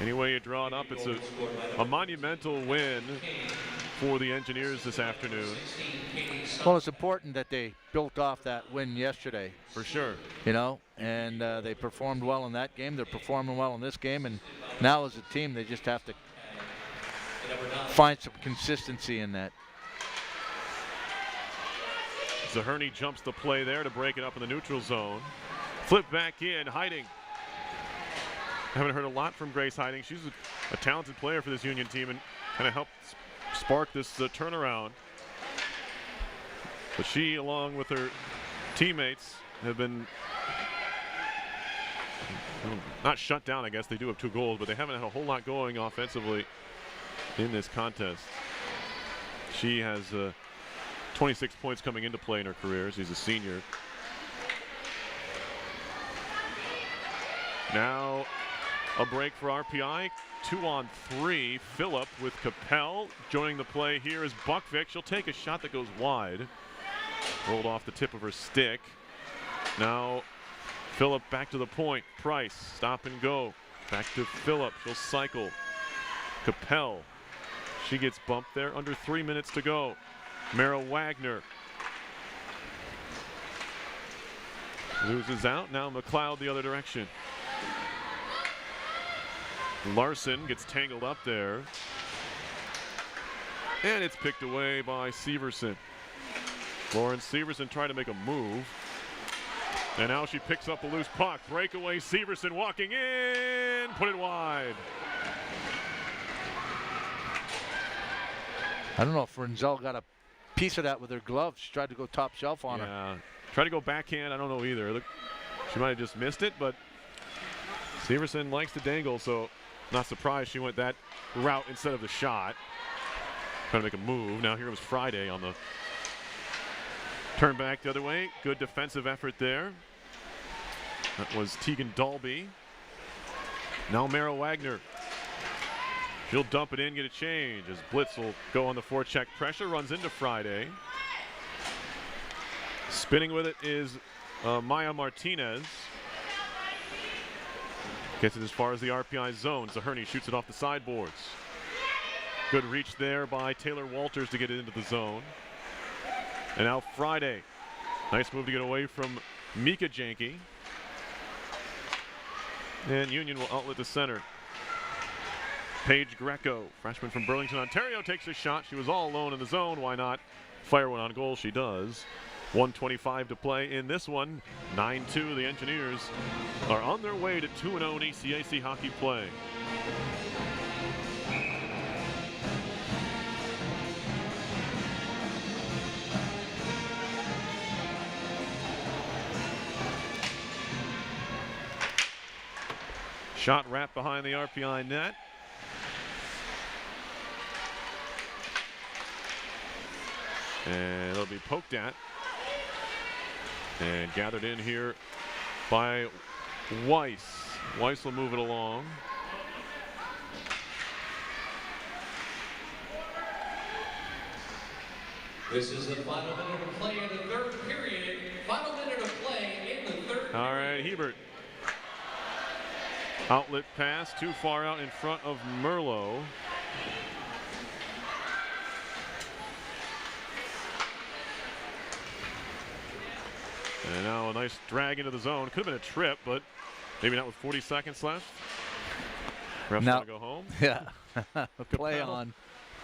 Anyway you draw it up, it's a monumental win for the Engineers this afternoon. Well, it's important that they built off that win yesterday. For sure. You know, and they performed well in that game. They're performing well in this game, and now as a team, they just have to find some consistency in that. Zaherney jumps the play there to break it up in the neutral zone. Flip back in, Hiding. Haven't heard a lot from Grace Hiding. She's a talented player for this Union team and kind of helped spark this turnaround. But she, along with her teammates, have been not shut down. I guess they do have 2 goals, but they haven't had a whole lot going offensively in this contest. She has 26 points coming into play in her career. She's a senior. Now a break for RPI. 2-on-3. Phillip with Capel. Joining the play here is Buckvik. She'll take a shot that goes wide. Rolled off the tip of her stick. Now Phillip back to the point. Price, stop and go. Back to Phillip. She'll cycle. Capel. She gets bumped there. Under 3 minutes to go. Mara Wagner loses out. Now McLeod the other direction. Larson gets tangled up there. And it's picked away by Severson. Lauren Severson trying to make a move. And now she picks up a loose puck. Breakaway, Severson walking in. Put it wide. I don't know if Renzel got a piece of that with her glove. She tried to go top shelf on her. Tried to go backhand. I don't know either. She might have just missed it, but Severson likes to dangle, so not surprised she went that route instead of the shot. Trying to make a move. Now here was Friday on the turn back the other way. Good defensive effort there. That was Tegan Dalby. Now Mara Wagner. She'll dump it in, get a change as Blitz will go on the forecheck pressure. Runs into Friday. Spinning with it is Maya Martinez. Gets it as far as the RPI zone. Zaherney shoots it off the sideboards. Good reach there by Taylor Walters to get it into the zone. And now Friday. Nice move to get away from Mika Janke. And Union will outlet the center. Paige Greco, freshman from Burlington, Ontario, takes a shot. She was all alone in the zone. Why not fire one on goal? She does. 1:25 to play in this one. 9-2. The Engineers are on their way to 2-0 in ECAC hockey play. Shot wrapped behind the RPI net. And it'll be poked at and gathered in here by Weiss. Weiss will move it along. This is the final minute of play in the third period. Final minute of play in the third period. All right, Hebert. Outlet pass too far out in front of Merlot. And now a nice drag into the zone. Could have been a trip, but maybe not with 40 seconds left. Ref's gonna go home. Yeah. Play on.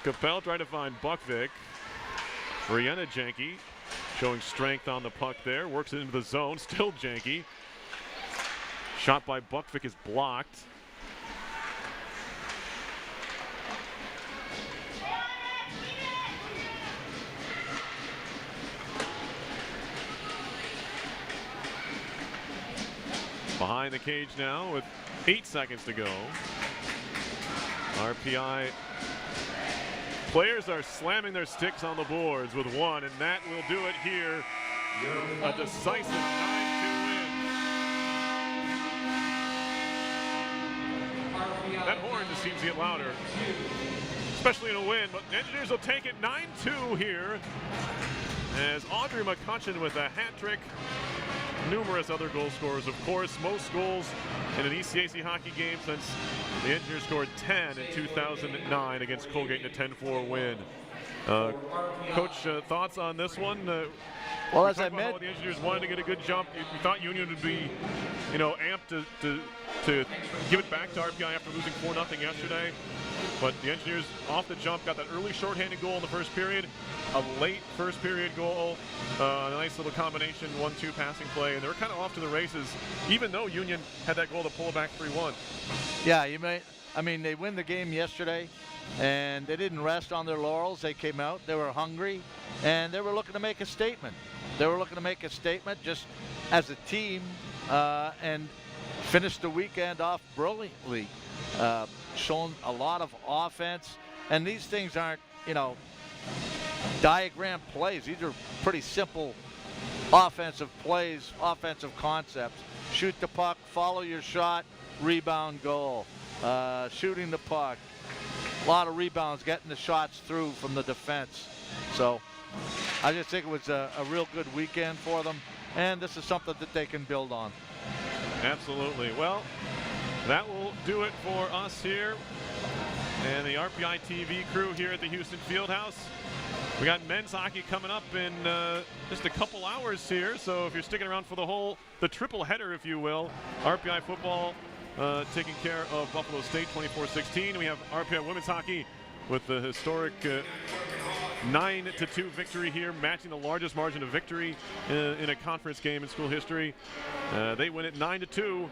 Capel tried to find Buckvik. Brianna Janke showing strength on the puck there. Works it into the zone. Still Janke. Shot by Buckvik is blocked. Behind the cage now with 8 seconds to go. RPI players are slamming their sticks on the boards with one, and that will do it here. A decisive 9-2 win. That horn just seems to get louder, especially in a win, but the Engineers will take it 9-2 here as Audrey McCutcheon with a hat trick. Numerous other goal scorers, of course. Most goals in an ECAC hockey game since the Engineers scored 10 in 2009 against Colgate in a 10-4 win. Coach, thoughts on this one? Well, as I mentioned, the Engineers wanted to get a good jump. We thought Union would be, amped to give it back to RPI after losing 4-0 yesterday. But the Engineers off the jump got that early shorthanded goal in the first period, a late first period goal, a nice little combination 1-2 passing play, and they were kind of off to the races, even though Union had that goal to pull it back 3-1. Yeah, they win the game yesterday, and they didn't rest on their laurels. They came out, they were hungry, and they were looking to make a statement. They were looking to make a statement just as a team, and finished the weekend off brilliantly. Shown a lot of offense, and these things aren't, diagram plays. These are pretty simple offensive plays, offensive concepts. Shoot the puck, follow your shot, rebound, goal. Shooting the puck, a lot of rebounds, getting the shots through from the defense. So I just think it was a real good weekend for them, and this is something that they can build on. Absolutely. Well, that will do it for us here and the RPI TV crew here at the Houston Fieldhouse. We got men's hockey coming up in just a couple hours here, so if you're sticking around for the triple header, if you will, RPI football taking care of Buffalo State 24-16. We have RPI women's hockey with the historic 9-2 victory here, matching the largest margin of victory in a conference game in school history. They win it 9-2.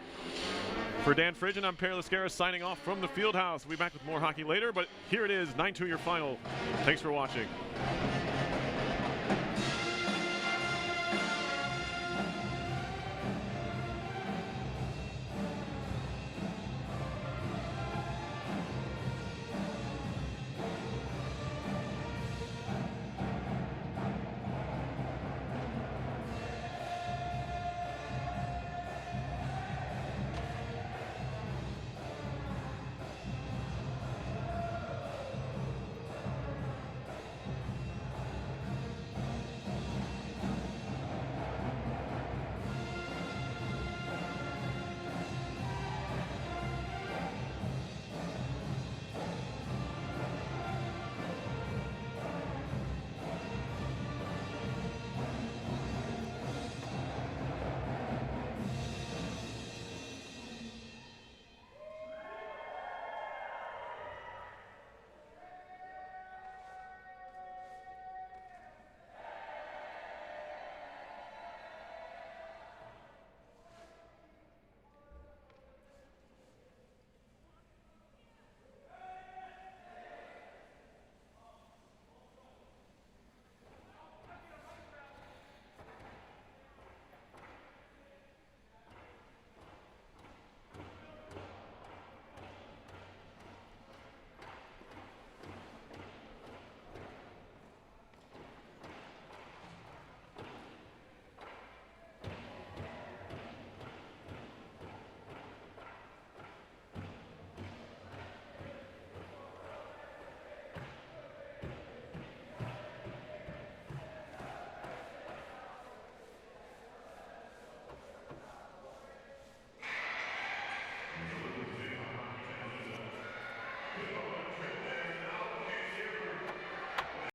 For Dan Fridgen, I'm Perry Lascaris signing off from the Fieldhouse. We'll be back with more hockey later, but here it is, 9-2 your final. Thanks for watching.